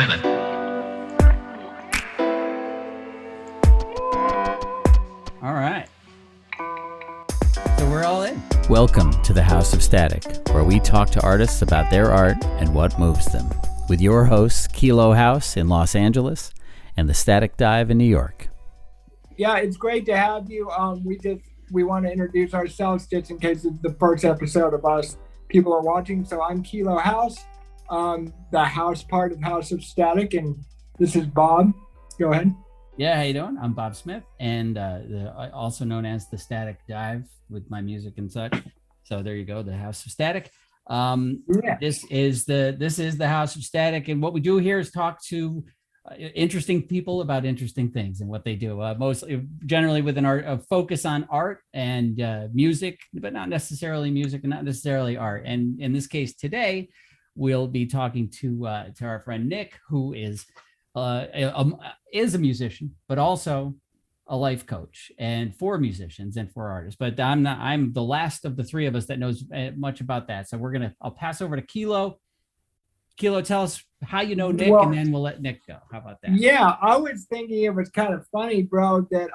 minute. All right. So we're all in. Welcome to the House of Static, where we talk to artists about their art and what moves them, with your hosts, Kilo House in Los Angeles and the Static Dive in New York. Yeah, it's great to have you. We want to introduce ourselves just in case it's the first episode of us people are watching. So I'm Kilo House, the house part of House of Static, and this is Bob. Go ahead. Yeah, how you doing? I'm Bob Smith, and also known as the Static Dive with my music and such. So there you go, the House of Static. This is the House of Static, and what we do here is talk to interesting people about interesting things and what they do. Mostly, generally, with a focus on art and music, but not necessarily music and not necessarily art. And in this case today, we'll be talking to our friend Nik, who is a musician, but also a life coach, and for musicians and for artists. But I'm the last of the three of us that knows much about that. So I'll pass over to Kilo. Kilo, tell us how you know Nik, and then we'll let Nik go. How about that? Yeah, I was thinking it was kind of funny, bro, that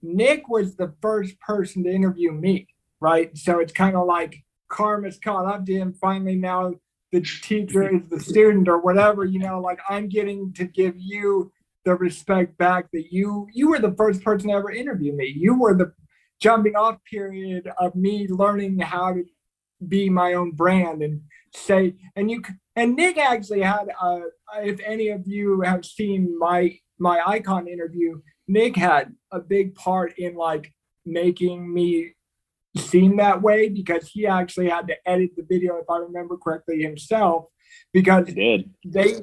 Nik was the first person to interview me, right? So it's kind of like karma's caught up to him. Finally, now the teacher is the student or whatever, like I'm getting to give you the respect back that you were the first person to ever interview me. You were the jumping off period of me learning how to be my own brand and say, and Nik actually had, if any of you have seen my Icon interview, Nik had a big part in like making me seem that way, because he actually had to edit the video, if I remember correctly, himself, because they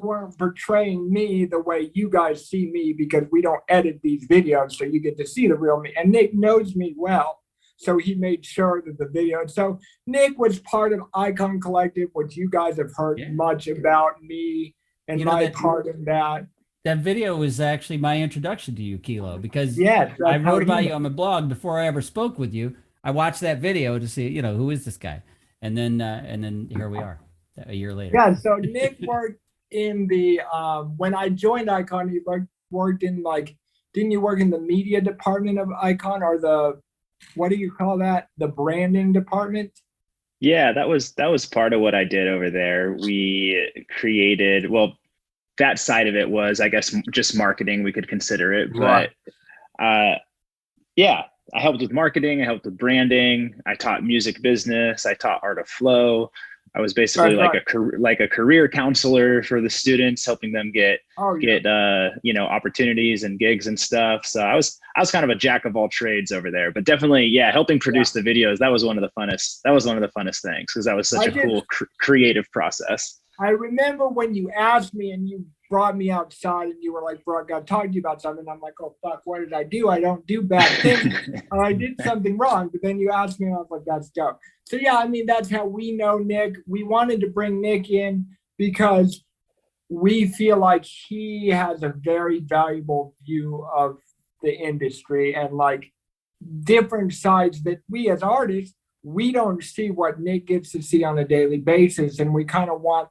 weren't portraying me the way you guys see me, because we don't edit these videos, so you get to see the real me. And Nik knows me well, so he made sure that the video. So Nik was part of Icon Collective, which you guys have heard much about me and my part in that. That video was actually my introduction to you, Kilo, because I wrote about you on my blog before I ever spoke with you. I watched that video to see, who is this guy? And then here we are a year later. Yeah, so Nik worked in the, when I joined Icon, he worked in didn't you work in the media department of Icon, or what do you call that? The branding department? Yeah, that was part of what I did over there. We created, that side of it was, I guess, just marketing, we could consider it. But I helped with marketing, I helped with branding, I taught music business, I taught art of flow. I was basically like a career counselor for the students, helping them get opportunities and gigs and stuff. So I was kind of a jack of all trades over there, but definitely, helping produce the videos. That was one of the funnest things, because that was such a cool creative process. I remember when you asked me and you brought me outside and you were like, bro, I got to talk to you about something. I'm like, oh, fuck, what did I do? I don't do bad things. Or I did something wrong. But then you asked me and I was like, that's dope. So yeah, that's how we know Nik. We wanted to bring Nik in because we feel like he has a very valuable view of the industry and different sides that we as artists, we don't see what Nik gets to see on a daily basis. And we kind of want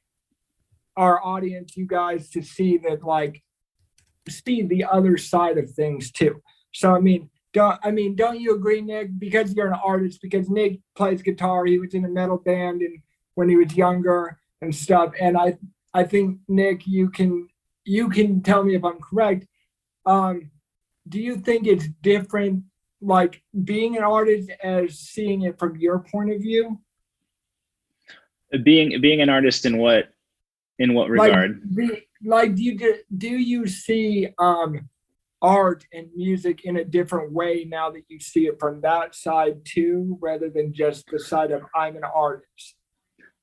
our audience, you guys, to see that, see the other side of things too. So don't you agree, Nik? Because you're an artist, because Nik plays guitar, he was in a metal band and when he was younger and stuff. And I think, Nik, you can tell me if I'm correct. Do you think it's different, being an artist as seeing it from your point of view? Being an artist in what? In what regard? Do you see art and music in a different way now that you see it from that side too, rather than just the side of I'm an artist?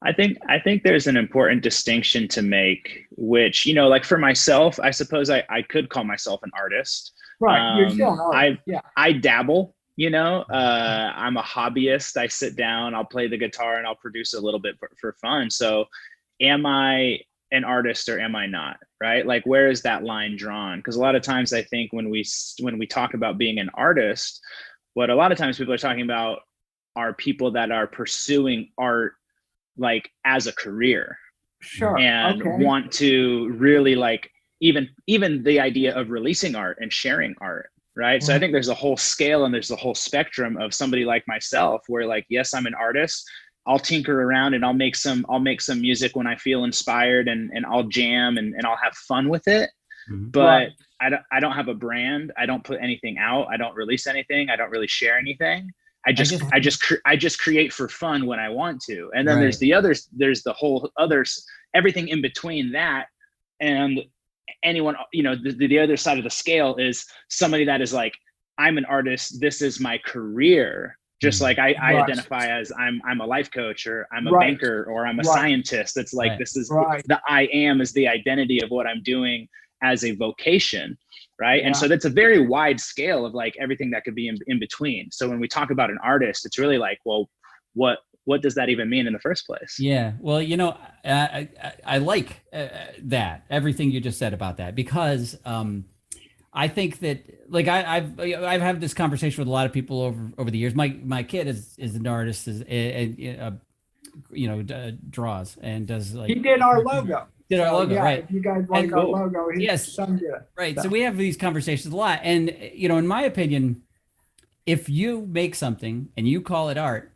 I think there's an important distinction to make, which, for myself, I suppose I could call myself an artist. Right, you're still an artist. I dabble. I'm a hobbyist. I sit down, I'll play the guitar, and I'll produce a little bit for fun. So am I an artist or am I not, right? Where is that line drawn? Because a lot of times I think when we talk about being an artist, what a lot of times people are talking about are people that are pursuing art as a career, Sure. and want to really like even the idea of releasing art and sharing art, right? So I think there's a whole scale and there's a whole spectrum of somebody like myself where like, yes, I'm an artist. I'll tinker around and I'll make some music when I feel inspired, and I'll jam and I'll have fun with it. But I don't have a brand. I don't put anything out. I don't release anything. I don't really share anything. I just create for fun when I want to. And then there's the whole others, everything in between that. And anyone, the other side of the scale is somebody that is like, I'm an artist. This is my career. Just like I identify as I'm a life coach, or I'm a banker, or I'm a scientist. It's like, this is the I am is the identity of what I'm doing as a vocation. Right. And so that's a very wide scale of like everything that could be in between. So when we talk about an artist, it's really like, well, what does that even mean in the first place? Yeah. Well, I like that, everything you just said about that, because I think that like I've had this conversation with a lot of people over the years. My kid is an artist, draws and does like, he did our logo. Right? If you guys like our logo, his son did it. Right. So we have these conversations a lot, and in my opinion, if you make something and you call it art,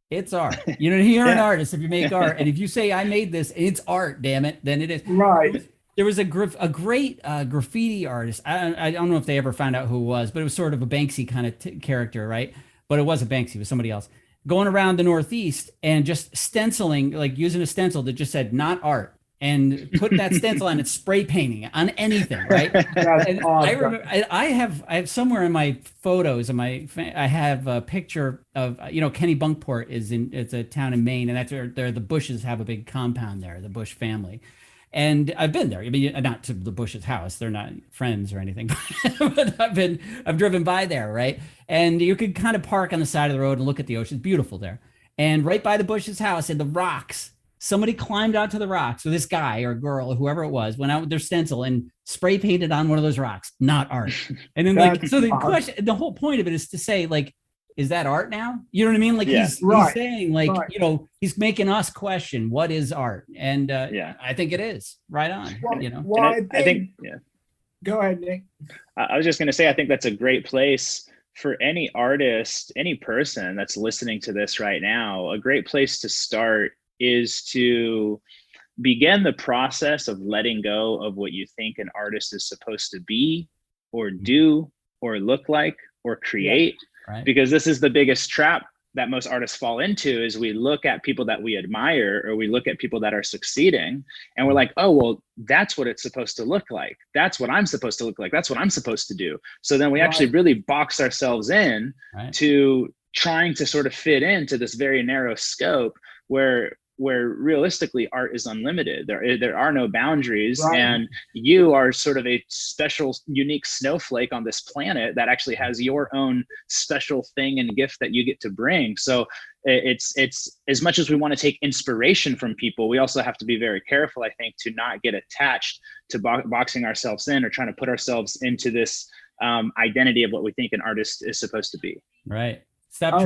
it's art. You're an artist if you make art, and if you say I made this, it's art. Damn it, then it is. Right. There was a great graffiti artist. I don't know if they ever found out who it was, but it was sort of a Banksy kind of character, right? But it wasn't Banksy; it was somebody else going around the Northeast and just stenciling, like using a stencil that just said "not art." And put that stencil on it, spray painting on anything, right? And awesome. I remember I have somewhere in my photos I have a picture of Kenny Bunkport it's a town in Maine, and that's where the Bushes have a big compound there, the Bush family. And I've been there. I mean, not to the Bush's house; they're not friends or anything. But I've driven by there, right? And you could kind of park on the side of the road and look at the ocean. It's beautiful there. And right by the Bush's house, in the rocks, somebody climbed out to the rocks. So this guy or girl or whoever it was went out with their stencil and spray painted on one of those rocks, not art. And then the whole point of it is to say, like, is that art now? You know what I mean? Like he's saying, like, he's making us question what is art. And I think it is right on. I think go ahead, Nick. I was just going to say, I think that's a great place for any artist, any person that's listening to this right now. A great place to start is to begin the process of letting go of what you think an artist is supposed to be or do or look like or create. Right. Because this is the biggest trap that most artists fall into, is we look at people that we admire, or we look at people that are succeeding, and we're like, oh, well, that's what it's supposed to look like. That's what I'm supposed to look like. That's what I'm supposed to do. So then we actually really box ourselves in to trying to sort of fit into this very narrow scope where realistically art is unlimited. There are no boundaries, and you are sort of a special, unique snowflake on this planet that actually has your own special thing and gift that you get to bring. So it's as much as we want to take inspiration from people, we also have to be very careful, I think, to not get attached to boxing ourselves in or trying to put ourselves into this identity of what we think an artist is supposed to be. Right. Stop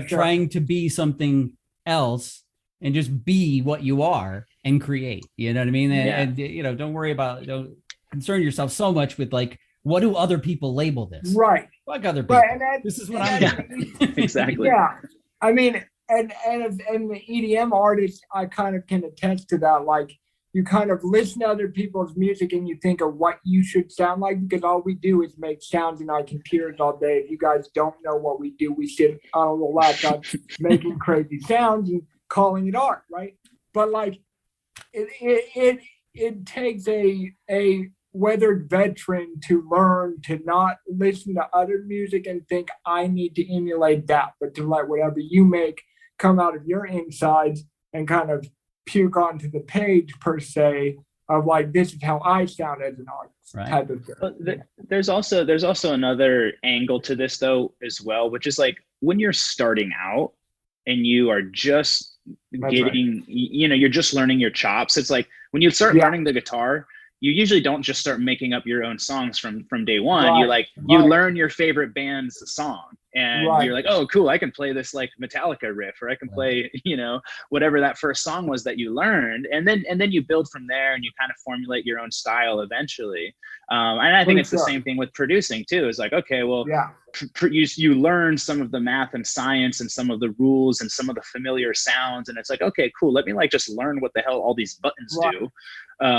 trying to be something else, and just be what you are and create, you know what I mean? And don't concern yourself so much with like, what do other people label this? Right. Fuck other people. This is what I'm doing. Exactly. Yeah. I mean, and the EDM artists, I kind of can attest to that. Like, you kind of listen to other people's music and you think of what you should sound like, because all we do is make sounds in our computers all day. If you guys don't know what we do, we sit on a little laptop making crazy sounds and calling it art, right? But like it takes a weathered veteran to learn to not listen to other music and think I need to emulate that, but to let whatever you make come out of your insides and kind of puke onto the page, per se, of like, this is how I sound as an artist, type of thing. Well, there's also another angle to this though as well, which is like, when you're starting out and you are just you're just learning your chops. It's like when you start learning the guitar, you usually don't just start making up your own songs from day one. You learn your favorite band's song and you're like, oh, cool, I can play this like Metallica riff, or I can play, you know, whatever that first song was that you learned. And then you build from there and you kind of formulate your own style eventually. And I think it's the same thing with producing too. It's like, okay, well, you learn some of the math and science and some of the rules and some of the familiar sounds. And it's like, okay, cool. Let me like just learn what the hell all these buttons do.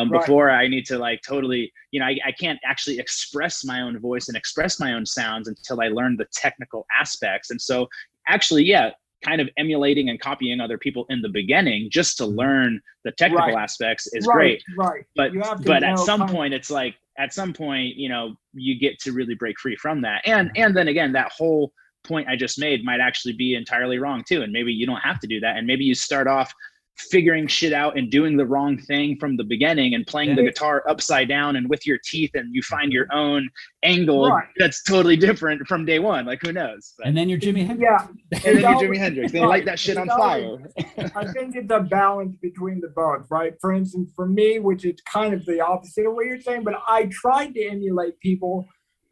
Before I need to like totally, you know, I can't actually express my own voice and express my own sounds until I learn the technical aspects. And so actually, kind of emulating and copying other people in the beginning just to learn the technical aspects is great. But at some point, it's like, at some point, you know, you get to really break free from that. And then again, that whole point I just made might actually be entirely wrong too. And maybe you don't have to do that. And maybe you start off figuring shit out and doing the wrong thing from the beginning and playing the guitar upside down and with your teeth, and you find your own angle that's totally different from day one. Like, who knows? But, and then you're Jimi Hendrix. And then you're Jimi Hendrix. They light that shit on fire. I think it's a balance between the both, right? For instance, for me, which is kind of the opposite of what you're saying, but I tried to emulate people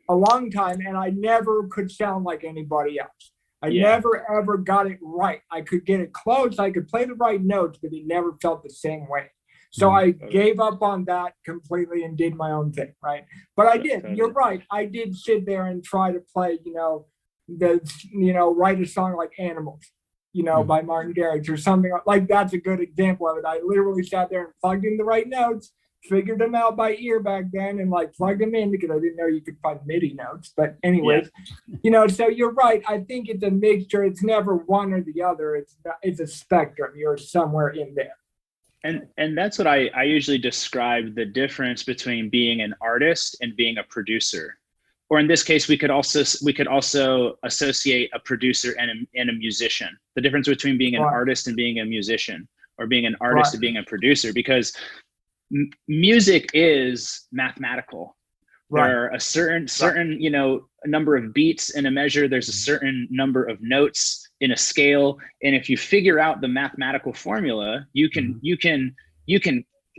a long time and I never could sound like anybody else. I never, ever got it right. I could get it close. I could play the right notes, but it never felt the same way. So I gave up on that completely and did my own thing, right? But I did. You're right. I did sit there and try to play, write a song like Animals, by Martin Garrix or something like that's a good example of it. I literally sat there and plugged in the right notes, figured them out by ear back then, and like plugged them in because I didn't know you could find MIDI notes. But anyways, so you're right. I think it's a mixture. It's never one or the other. It's a spectrum. You're somewhere in there. And that's what I usually describe the difference between being an artist and being a producer. Or in this case, we could also associate a producer and a musician. The difference between being an artist and being a musician, or being an artist and being a producer, because music is mathematical. There are a certain number of beats in a measure. There's a certain number of notes in a scale, and if you figure out the mathematical formula, you can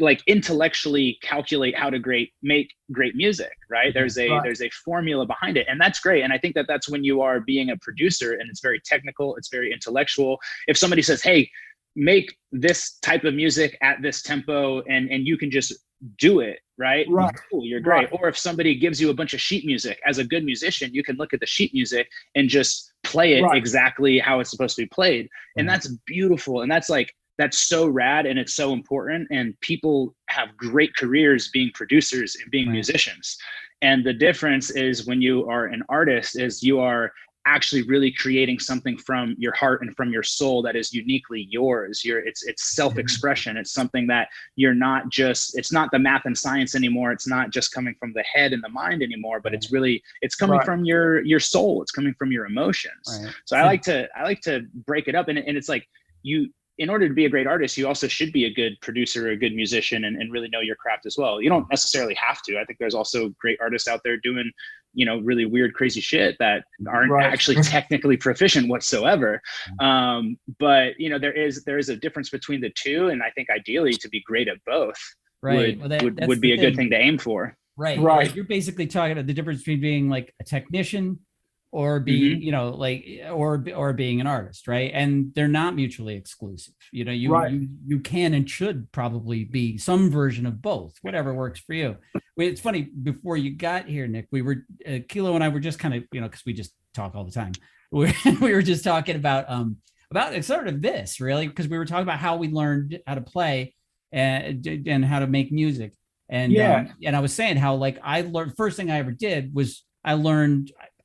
like intellectually calculate how to make great music, right? There's a formula behind it, and that's great. And I think that's when you are being a producer, and it's very technical, it's very intellectual. If somebody says, hey, make this type of music at this tempo, and you can just do it, right? Cool, you're great. Or if somebody gives you a bunch of sheet music, as a good musician, you can look at the sheet music and just play it exactly how it's supposed to be played. And that's beautiful. And that's so rad, and it's so important. And people have great careers being producers and being musicians. And the difference is, when you are an artist, is you are actually really creating something from your heart and from your soul that is uniquely yours. It's self-expression. It's something that it's not the math and science anymore. It's not just coming from the head and the mind anymore, but it's coming from your soul. It's coming from your emotions. So I like to break it up, and it's like, in order to be a great artist, you also should be a good producer, a good musician, and really know your craft as well. You don't necessarily have to. I think there's also great artists out there doing, really weird, crazy shit that aren't actually technically proficient whatsoever. But there is a difference between the two. And I think ideally to be great at both would be a good thing to aim for. Right. You're basically talking about the difference between being like a technician or being, or being an artist, right? And they're not mutually exclusive. You can and should probably be some version of both, whatever works for you. It's funny, before you got here, Nik, we were, Kilo and I were just kind of, because we just talk all the time. We were just talking about sort of this, really, because we were talking about how we learned how to play and how to make music. And I was saying how, like, I learned, first thing I ever did was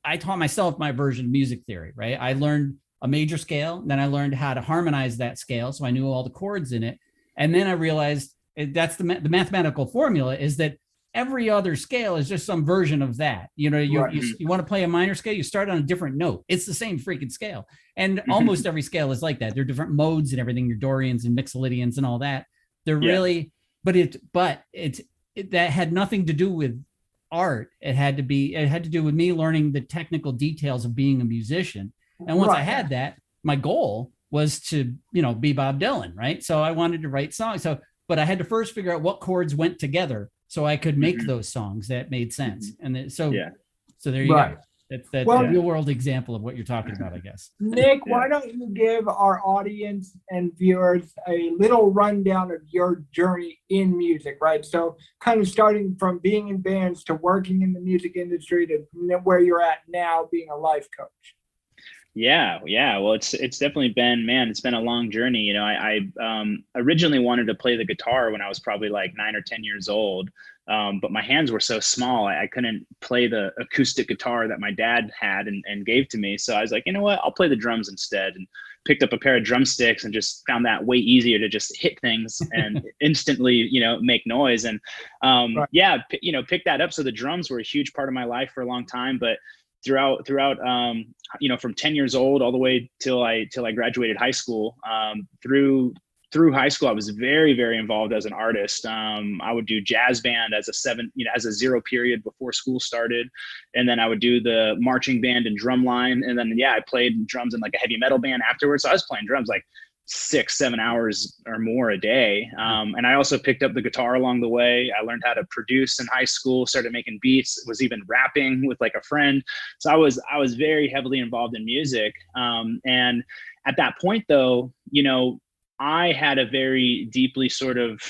I taught myself my version of music theory, right? I learned a major scale, then I learned how to harmonize that scale, so I knew all the chords in it. And then I realized that's the mathematical formula, is that every other scale is just some version of that. You want to play a minor scale, you start on a different note. It's the same freaking scale. And almost every scale is like that. There are different modes and everything, your Dorians and Mixolydians and all that. They're really, but that had nothing to do with art. It had to do with me learning the technical details of being a musician. And once I had that, my goal was to, be Bob Dylan, right? So I wanted to write songs. But I had to first figure out what chords went together so I could make those songs that made sense. And so there you go. That's the Well, real world example of what you're talking about, I guess. Nik, why don't you give our audience and viewers a little rundown of your journey in music, right? So kind of starting from being in bands to working in the music industry to where you're at now being a life coach. Yeah. Well, it's definitely been, man, it's been a long journey. You know, I originally wanted to play the guitar when I was probably like 9 or 10 years old. But my hands were so small, I couldn't play the acoustic guitar that my dad had and gave to me. So I was like, you know what, I'll play the drums instead, and picked up a pair of drumsticks and just found that way easier to just hit things and instantly, you know, make noise. And Right. yeah, you know, pick that up. So the drums were a huge part of my life for a long time, but throughout you know, from 10 years old all the way till I graduated high school, through high school, I was very, very involved as an artist. I would do jazz band as a 0 period before school started. And then I would do the marching band and drum line. And then, I played drums in like a heavy metal band afterwards. So I was playing drums like 6-7 hours or more a day. And I also picked up the guitar along the way. I learned how to produce in high school, started making beats, was even rapping with like a friend. So I was very heavily involved in music. And at that point though, you know, I had a very deeply sort of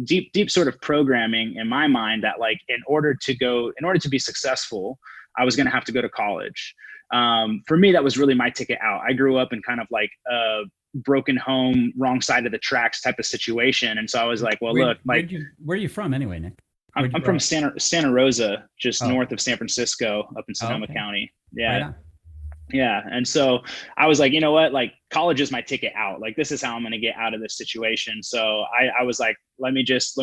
deep sort of programming in my mind that like, in order to be successful, I was going to have to go to college. For me, that was really my ticket out. I grew up in kind of like a broken home, wrong side of the tracks type of situation. And so I was like, well, look, like, where are you from anyway, Nik? I'm from Santa Rosa, just north of San Francisco, up in Sonoma County. Yeah. Right on. Yeah. And so I was like, you know what, like college is my ticket out. Like, this is how I'm going to get out of this situation. So I was like, let me just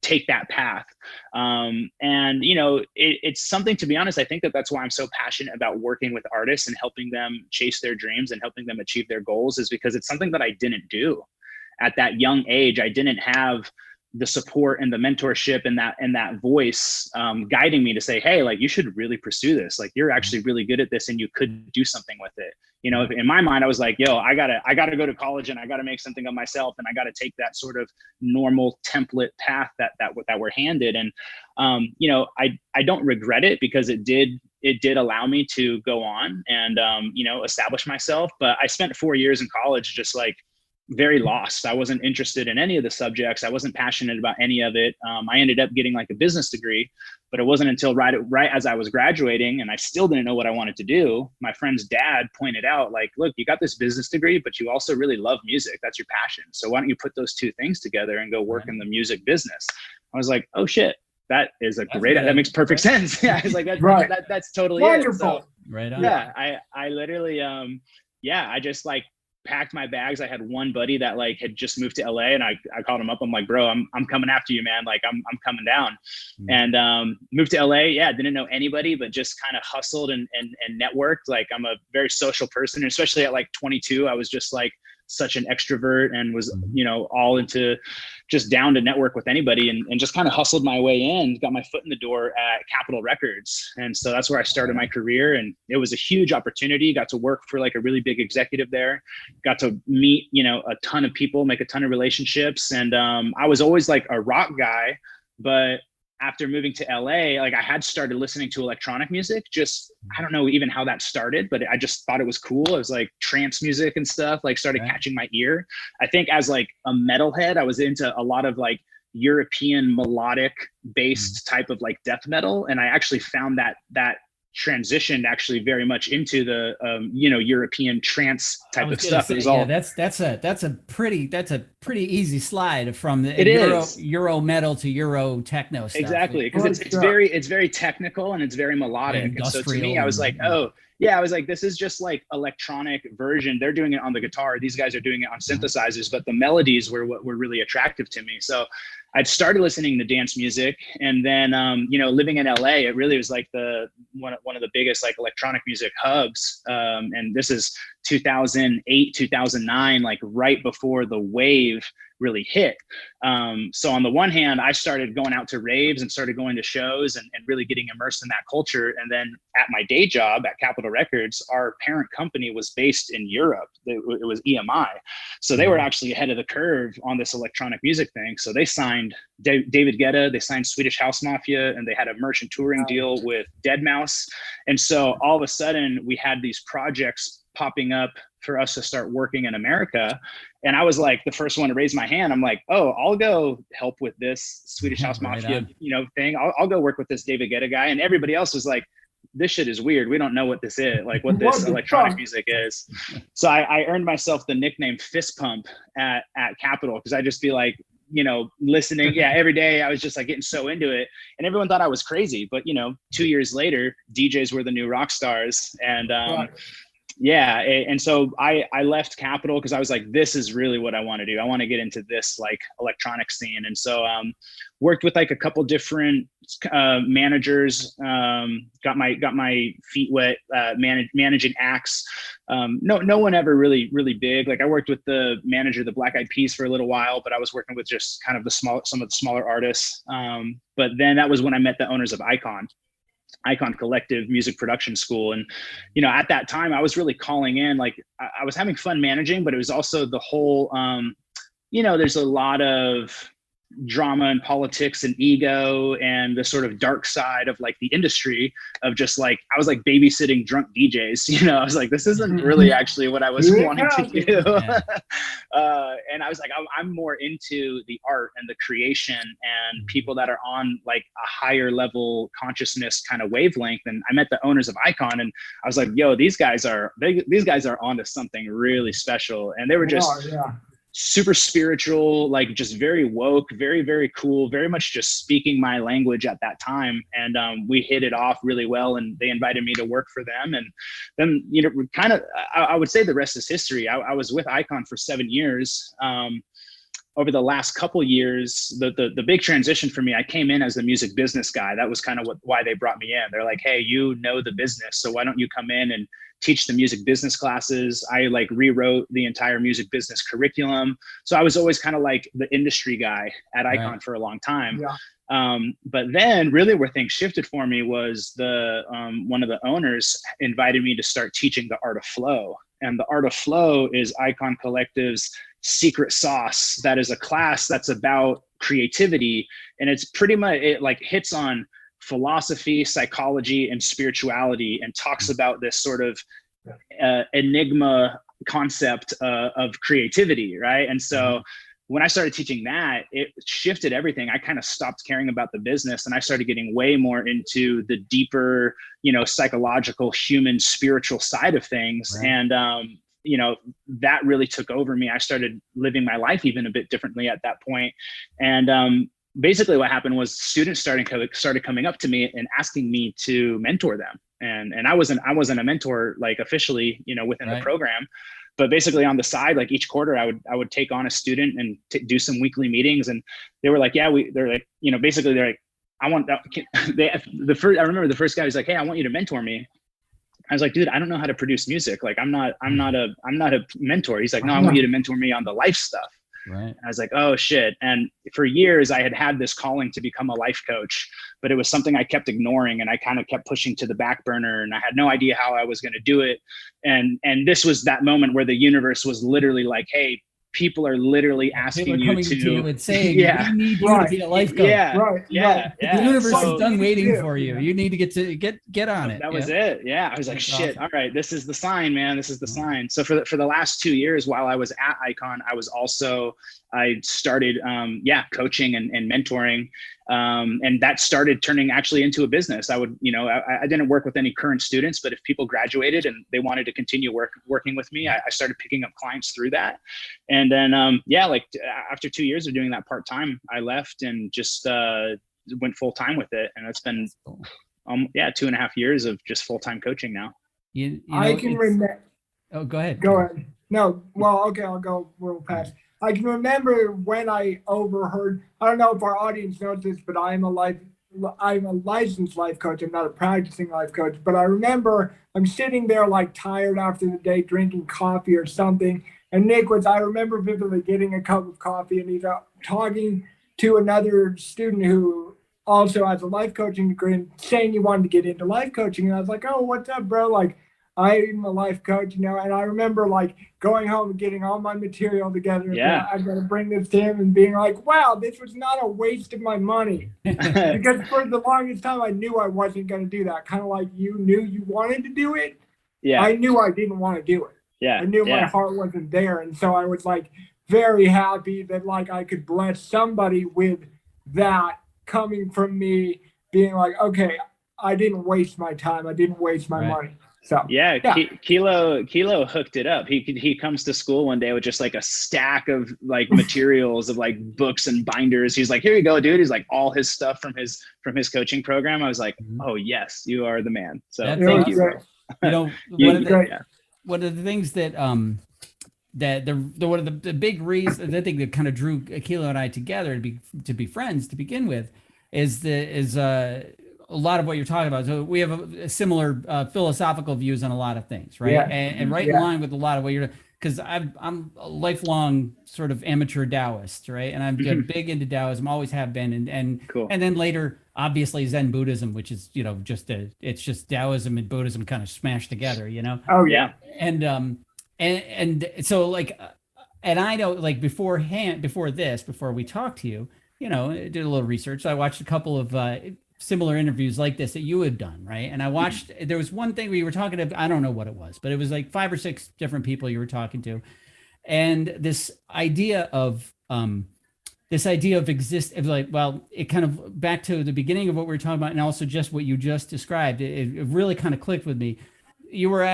take that path. And, you know, it's something, to be honest, I think that's why I'm so passionate about working with artists and helping them chase their dreams and helping them achieve their goals, is because it's something that I didn't do at that young age. I didn't have the support and the mentorship and that voice guiding me to say, hey, like, you should really pursue this. Like, you're actually really good at this and you could do something with it. You know, in my mind, I was like, yo, I gotta go to college and I gotta make something of myself, and I gotta take that sort of normal template path that we're handed. And you know, I don't regret it, because it did allow me to go on and you know, establish myself. But I spent 4 years in college just like very lost. I wasn't interested in any of the subjects. I wasn't passionate about any of it. I ended up getting like a business degree, but it wasn't until right as I was graduating and I still didn't know what I wanted to do. My friend's dad pointed out, like, look, you got this business degree, but you also really love music. That's your passion. So why don't you put those two things together and go work in the music business? I was like, oh shit, that is that makes perfect sense. Yeah. I was like, that's totally wonderful. It. So, Right on. yeah. I literally, I just like packed my bags. I had one buddy that like had just moved to LA, and I called him up. I'm like, bro, I'm coming after you, man. Like, I'm coming down. And moved to LA. Yeah, didn't know anybody, but just kind of hustled and networked. Like, I'm a very social person, and especially at like 22, I was just like such an extrovert and was, you know, all into just down to network with anybody, and just kind of hustled my way in, got my foot in the door at Capitol Records. And so that's where I started my career. And it was a huge opportunity. Got to work for like a really big executive there, got to meet, you know, a ton of people, make a ton of relationships. And I was always like a rock guy, but after moving to LA, like, I had started listening to electronic music. Just, I don't know even how that started, but I just thought it was cool. It was like trance music and stuff, like, started catching my ear. I think as like a metalhead, I was into a lot of like European melodic based type of like death metal. And I actually found that transitioned actually very much into the you know, European trance type of stuff. Say, that's a pretty easy slide from the Euro metal to Euro techno stuff. Exactly, because it's very technical and it's very melodic. And so to me, I was like, this is just like electronic version. They're doing it on the guitar. These guys are doing it on synthesizers, but the melodies were what were really attractive to me. So I'd started listening to dance music, and then you know, living in LA, it really was like one of the biggest like electronic music hubs. And this is 2008, 2009, like right before the wave really hit. So on the one hand, I started going out to raves and started going to shows and really getting immersed in that culture. And then at my day job at Capitol Records, our parent company was based in Europe. It was EMI. So they were actually ahead of the curve on this electronic music thing. So they signed David Guetta, they signed Swedish House Mafia, and they had a merchant touring deal with Deadmau5. And so all of a sudden we had these projects popping up for us to start working in America. And I was like the first one to raise my hand. I'm like, oh, I'll go help with this Swedish House Mafia, thing. I'll go work with this David Guetta guy. And everybody else was like, this shit is weird. We don't know what this is, like what this electronic music is. So I earned myself the nickname Fist Pump at Capitol, because I just be like, listening. Every day I was just like getting so into it, and everyone thought I was crazy. But 2 years later, DJs were the new rock stars. And and so I left Capitol because I was like, this is really what I want to do. I want to get into this like electronic scene. And so worked with like a couple different managers, got my feet wet, managing acts. No one ever really big. Like I worked with the manager of the Black Eyed Peas for a little while, but I was working with just kind of some of the smaller artists. But then that was when I met the owners of Icon Collective Music Production School. And, at that time I was really calling in, like I was having fun managing, but it was also the whole, there's a lot of drama and politics and ego and the sort of dark side of like the industry of just like, I was like babysitting drunk DJs, I was like, this isn't really actually what I was wanting to do. And I was like, I'm more into the art and the creation and people that are on like a higher level consciousness kind of wavelength. And I met the owners of Icon and I was like, yo, these guys are onto something really special. And they were just super spiritual, like just very woke, very, very cool, very much just speaking my language at that time. And we hit it off really well, and they invited me to work for them. And then, kind of, I would say the rest is history. I was with Icon for 7 years. Over the last couple years, the big transition for me, I came in as a music business guy. That was kind of why they brought me in. They're like, hey, you know the business, so why don't you come in and teach the music business classes? I like rewrote the entire music business curriculum. So I was always kind of like the industry guy at Icon for a long time. But then really where things shifted for me was one of the owners invited me to start teaching the art of flow. And the art of flow is Icon Collective's secret sauce. That is a class that's about creativity. And it's pretty much, it like hits on philosophy, psychology, and spirituality, and talks about this sort of enigma concept of creativity, right? And so when I started teaching that, it shifted everything. I kind of stopped caring about the business and I started getting way more into the deeper, psychological, human, spiritual side of things. And, that really took over me. I started living my life even a bit differently at that point. And basically what happened was students started coming up to me and asking me to mentor them. And I wasn't a mentor, like officially, within the program. But basically on the side, like each quarter, I would take on a student and do some weekly meetings. And they were like, they're like, basically they're like, I want that. I remember the first guy was like, hey, I want you to mentor me. I was like, dude, I don't know how to produce music. Like, I'm not a mentor. He's like, no, I want you to mentor me on the life stuff. Right. I was like, oh shit. And for years I had this calling to become a life coach, but it was something I kept ignoring and I kind of kept pushing to the back burner, and I had no idea how I was going to do it. And this was that moment where the universe was literally like, hey, people are literally asking you to and saying, we need you to be a life coach. The universe is done waiting for you. You need to get on it. That was it. Yeah. I was like, shit. Awesome. All right. This is the sign, man. This is the sign. So for the last 2 years while I was at Icon, I started, coaching and mentoring. And that started turning actually into a business. I would, I didn't work with any current students, but if people graduated and they wanted to continue working with me, I started picking up clients through that. And then, after 2 years of doing that part-time, I left and just, went full time with it. And it's been, 2.5 years of just full-time coaching now. I can remember. Oh, go ahead. Go ahead. No, well, okay, I'll go real fast. I can remember when I overheard, I don't know if our audience knows this, but I'm a licensed life coach. I'm not a practicing life coach, but I remember I'm sitting there like tired after the day drinking coffee or something. And Nik was, I remember vividly getting a cup of coffee and he's talking to another student who also has a life coaching degree and saying he wanted to get into life coaching. And I was like, oh, what's up, bro? Like, I'm a life coach, you know, and I remember like going home and getting all my material together. Yeah. I'm going to bring this to him and being like, wow, this was not a waste of my money. Because for the longest time, I knew I wasn't going to do that. Kind of like you knew you wanted to do it. Yeah. I knew I didn't want to do it. Yeah. I knew my heart wasn't there. And so I was like very happy that like I could bless somebody with that coming from me being like, okay, I didn't waste my time. I didn't waste my money. So yeah. Kilo hooked it up. He comes to school one day with just like a stack of like materials of like books and binders. He's like, here you go, dude. He's like all his stuff from his coaching program. I was like, oh yes, you are the man. So thank you. You know, one of the things that that one of the big reasons I think that kind of drew Kilo and I together to be friends to begin with is a lot of what you're talking about. So we have a similar philosophical views on a lot of things, right? And right in line with a lot of what you're, because I'm a lifelong sort of amateur Taoist, right? And I'm big into Taoism, always have been, and cool. And then later, obviously Zen Buddhism, which is it's just Taoism and Buddhism kind of smashed together, you know? Oh yeah. And so like, and I know like before we talked to you, you know, did a little research. So I watched a couple of similar interviews like this that you had done, right? And I watched, there was one thing where you were talking to, I don't know what it was, but it was like 5 or 6 different people you were talking to. And this idea of like, well, it kind of back to the beginning of what we were talking about, and also just what you just described, it really kind of clicked with me. You were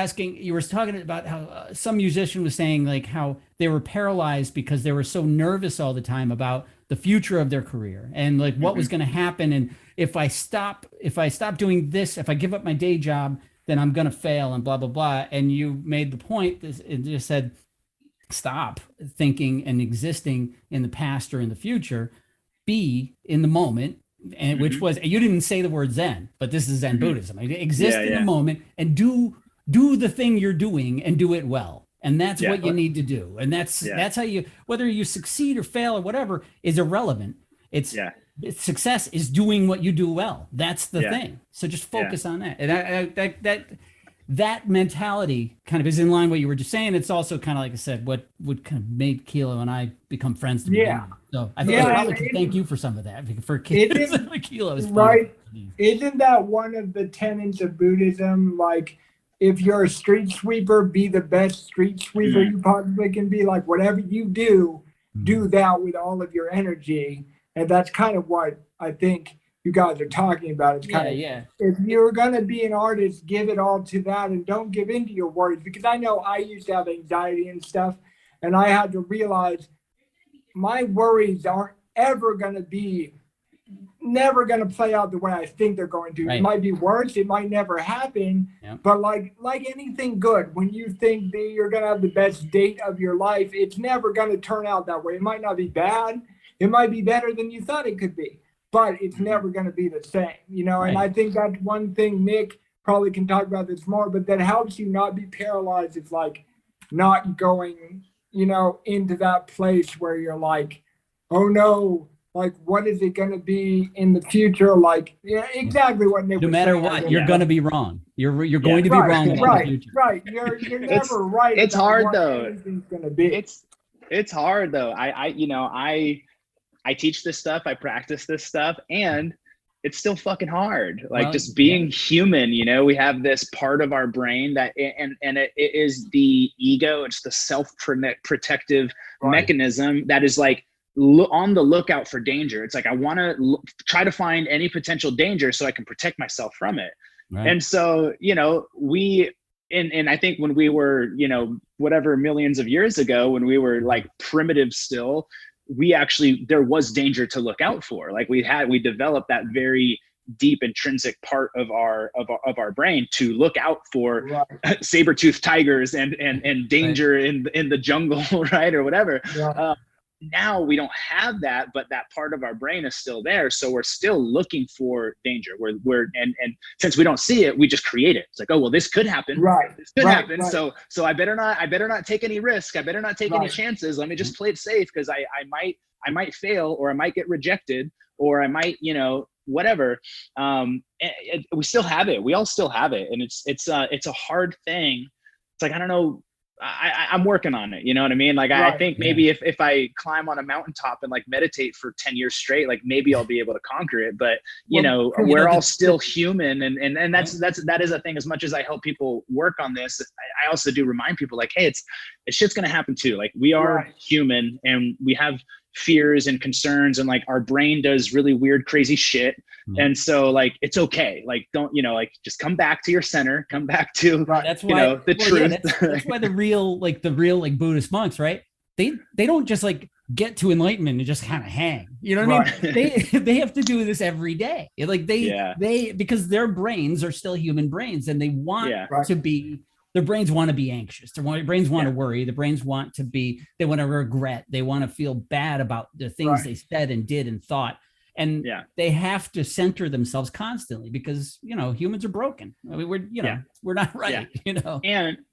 talking about how some musician was saying like how they were paralyzed because they were so nervous all the time about the future of their career and like what was going to happen. And if I stop doing this, if I give up my day job, then I'm going to fail and blah, blah, blah. And you made the point and just said, stop thinking and existing in the past or in the future, be in the moment. And which was, you didn't say the word Zen, but this is Zen Buddhism. Exist in the moment and do the thing you're doing and do it well. And that's what you need to do. And that's how you, whether you succeed or fail or whatever is irrelevant. It's success is doing what you do well. That's the thing. So just focus on that. And that mentality kind of is in line with what you were just saying. It's also kind of like I said, what would kind of made Kilo and I become friends to begin with. So I think I probably could thank you for some of that for Kilo's right. Isn't that one of the tenets of Buddhism? Like, if you're a street sweeper, be the best street sweeper you possibly can be. Like, whatever you do, do that with all of your energy. And that's kind of what I think you guys are talking about. It's kind of, if you're going to be an artist, give it all to that and don't give in to your worries. Because I know I used to have anxiety and stuff, and I had to realize my worries aren't ever going to be, never going to play out the way I think they're going to. Right. It might be worse. It might never happen. Yep. But like anything good, when you think that you're going to have the best date of your life, it's never going to turn out that way. It might not be bad. It might be better than you thought it could be, but it's never going to be the same, you know? Right. And I think that's one thing Nik probably can talk about this more, but that helps you not be paralyzed. It's like not going, you know, into that place where you're like, oh no, like, what is it going to be in the future? Like, exactly what Nik was saying. No matter what, you're going to be wrong. You're going to be wrong in the future. Right. You're never right. It's hard though. Anything's going to be. It's hard though. I teach this stuff, I practice this stuff, and it's still fucking hard. Like just being human, you know, we have this part of our brain that, and it is the ego. It's the self-protective mechanism that is like on the lookout for danger. It's like, I want to try to find any potential danger so I can protect myself from it. Right. And so, you know, and I think when we were, you know, whatever millions of years ago, when we were like primitive still, there was danger to look out for. Like we developed that very deep intrinsic part of our brain to look out for saber-toothed tigers and danger in the jungle, right, or whatever. now we don't have that, but that part of our brain is still there. So we're still looking for danger. And since we don't see it, we just create it. It's like, oh, well, this could happen. Right. This could happen. Right. So I better not take any risk. I better not take any chances. Let me just play it safe, because I might fail, or I might get rejected, or I might, whatever. We still have it. We all still have it. And it's a hard thing. It's like, I don't know. I'm working on it. You know what I mean? Like, I think maybe if I climb on a mountaintop and like meditate for 10 years straight, like maybe I'll be able to conquer it. But we're all still human. And that is a thing. As much as I help people work on this, I also do remind people, like, hey, it's shit's going to happen too. Like, we are human, and we have fears and concerns, and like our brain does really weird, crazy shit. And so like, it's okay. Like, don't, just come back to your center, come back to, that's why, the truth. That's why the real Buddhist monks, right? They don't just like get to enlightenment and just kind of hang, you know what I mean? They have to do this every day. Like they, because their brains are still human brains, and they want to be, their brains want to be anxious. Their brains want to worry. The brains want to be, they want to regret. They want to feel bad about the things they said and did and thought. And they have to center themselves constantly, because, humans are broken. I mean, we're not right,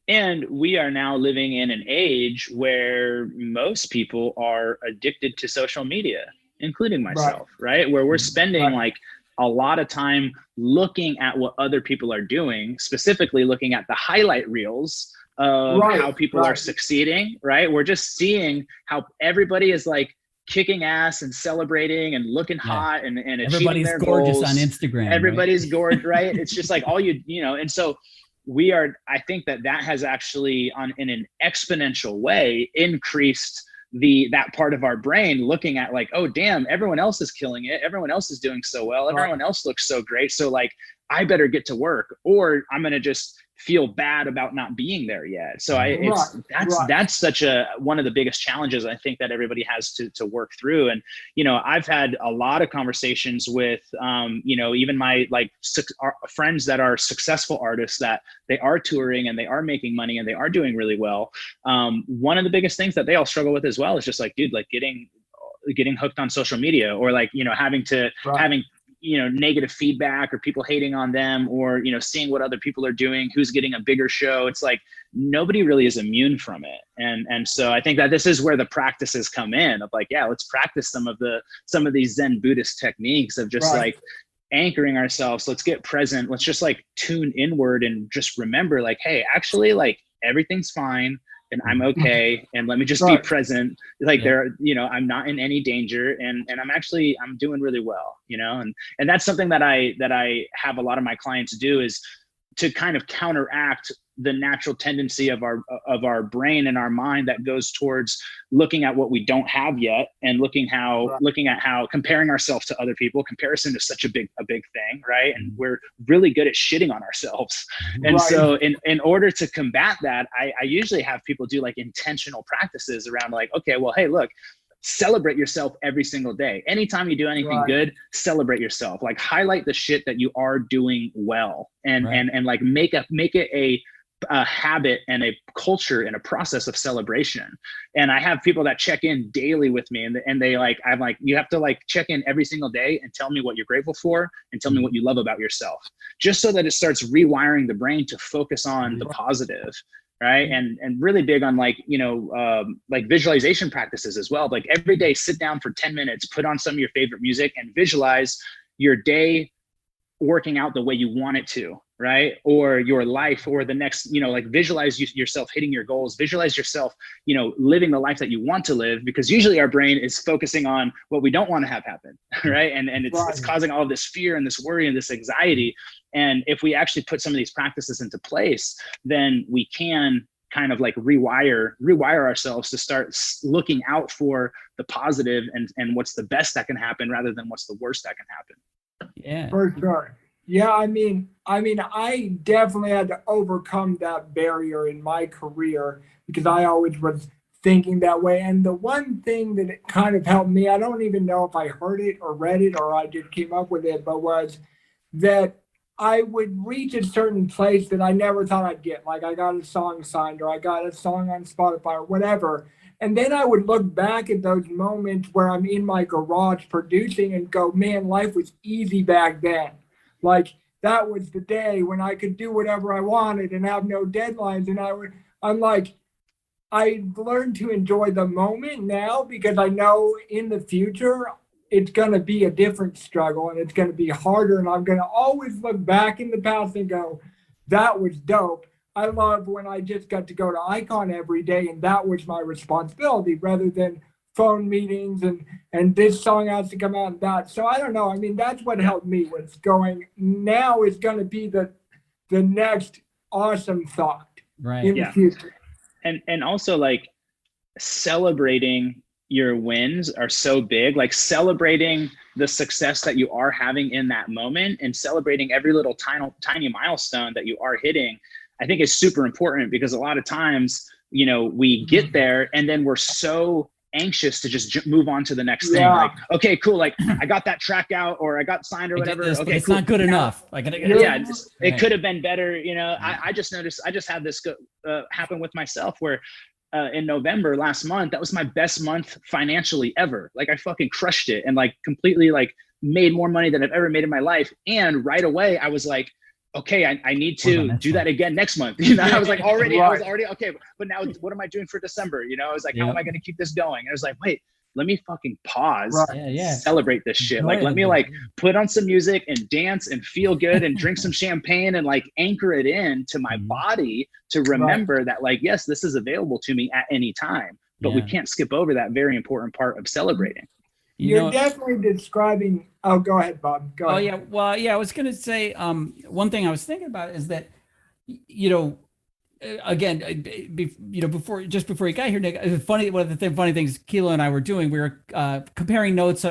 And we are now living in an age where most people are addicted to social media, including myself, right? Where we're spending like a lot of time looking at what other people are doing, specifically looking at the highlight reels of how people are succeeding, right? We're just seeing how everybody is like kicking ass and celebrating and looking hot and achieving their gorgeous goals. On Instagram. Everybody's gorgeous, right? It's just like all and so I think that has actually in an exponential way increased that part of our brain, looking at like, oh damn, everyone else is killing it, everyone else is doing so well, everyone else looks so great, so like I better get to work, or I'm gonna just feel bad about not being there yet. So that's such one of the biggest challenges I think that everybody has to work through. And I've had a lot of conversations with even my friends that are successful artists, that they are touring and they are making money and they are doing really well. One of the biggest things that they all struggle with as well is just like, dude, like getting hooked on social media, or like having negative feedback, or people hating on them, or seeing what other people are doing, who's getting a bigger show. It's like nobody really is immune from it. And so I think that this is where the practices come in, of like, let's practice some of these Zen Buddhist techniques of just like anchoring ourselves. Let's get present. Let's just like tune inward and just remember like, hey, actually, like everything's fine and I'm okay. And let me just be present. Like I'm not in any danger, and I'm doing really well, and that's something that I have a lot of my clients do, is to kind of counteract the natural tendency of our brain and our mind that goes towards looking at what we don't have yet, and looking at how comparing ourselves to other people. Comparison is such a big thing, right? And we're really good at shitting on ourselves. And so in order to combat that, I usually have people do like intentional practices around like, okay, well, hey, look, celebrate yourself every single day. Anytime you do anything good, celebrate yourself. Like highlight the shit that you are doing well, and like make it a habit and a culture and a process of celebration. And I have people that check in daily with me, and they like, I'm like, you have to like check in every single day and tell me what you're grateful for, and tell me what you love about yourself, just so that it starts rewiring the brain to focus on the positive. Right. And really big on like, like visualization practices as well. Like every day, sit down for 10 minutes, put on some of your favorite music, and visualize your day working out the way you want it to, right? Or your life, or the next, like visualize yourself hitting your goals, visualize yourself, living the life that you want to live, because usually our brain is focusing on what we don't want to have happen, right? And it's causing all of this fear and this worry and this anxiety. And if we actually put some of these practices into place, then we can kind of like rewire ourselves to start looking out for the positive and what's the best that can happen, rather than what's the worst that can happen. Yeah, for sure. Yeah, I mean, I definitely had to overcome that barrier in my career, because I always was thinking that way. And the one thing that it kind of helped me, I don't even know if I heard it or read it or I just came up with it, but was that I would reach a certain place that I never thought I'd get. Like I got a song signed, or I got a song on Spotify, or whatever. And then I would look back at those moments where I'm in my garage producing and go, man, life was easy back then. Like that was the day when I could do whatever I wanted and have no deadlines. And I'm like, I learned to enjoy the moment now because I know in the future it's going to be a different struggle and it's going to be harder. And I'm going to always look back in the past and go, that was dope. I love when I just got to go to Icon every day and that was my responsibility rather than phone meetings and this song has to come out and that. So I don't know. I mean, that's what helped me was going, now is going to be the next awesome thought in the future. And also like celebrating your wins are so big, like celebrating the success that you are having in that moment and celebrating every little tiny milestone that you are hitting, I think is super important because a lot of times, you know, we get there and then we're so anxious to just move on to the next thing. Like, okay, cool. Like I got that track out or I got signed or whatever. Okay, it's cool. Not good enough. It could have been better. You know, I just noticed, I just had this happen with myself where in November last month, that was my best month financially ever. Like I fucking crushed it and like completely like made more money than I've ever made in my life. And right away I was like, okay, I need to do that again next month. You know, I was like I was already okay, but now what am I doing for December? You know, I was like, how am I going to keep this going? And I was like, wait, let me fucking pause, celebrate this shit. Like, let me like put on some music and dance and feel good and drink some champagne and like anchor it in to my body to remember that like, yes, this is available to me at any time, but we can't skip over that very important part of celebrating. You're definitely describing. Oh, go ahead, Bob. Go ahead. Yeah. Well, yeah, I was going to say one thing I was thinking about is that, you know, again, before you got here, Nick, one of the funny things Kilo and I were doing, we were comparing notes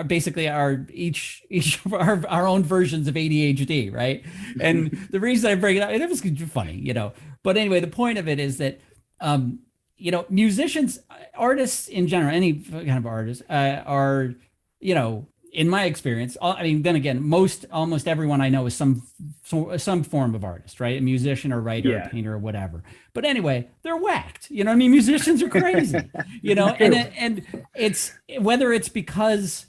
basically each of our own versions of ADHD, right? And the reason I bring it up, and it was funny, you know. But anyway, the point of it is that you know, musicians, artists in general, any kind of artists are, you know, in my experience, I mean, then again, almost everyone I know is some form of artist, right? A musician or writer or painter or whatever. But anyway, they're whacked. You know what I mean? Musicians are crazy, you know, and it's whether it's because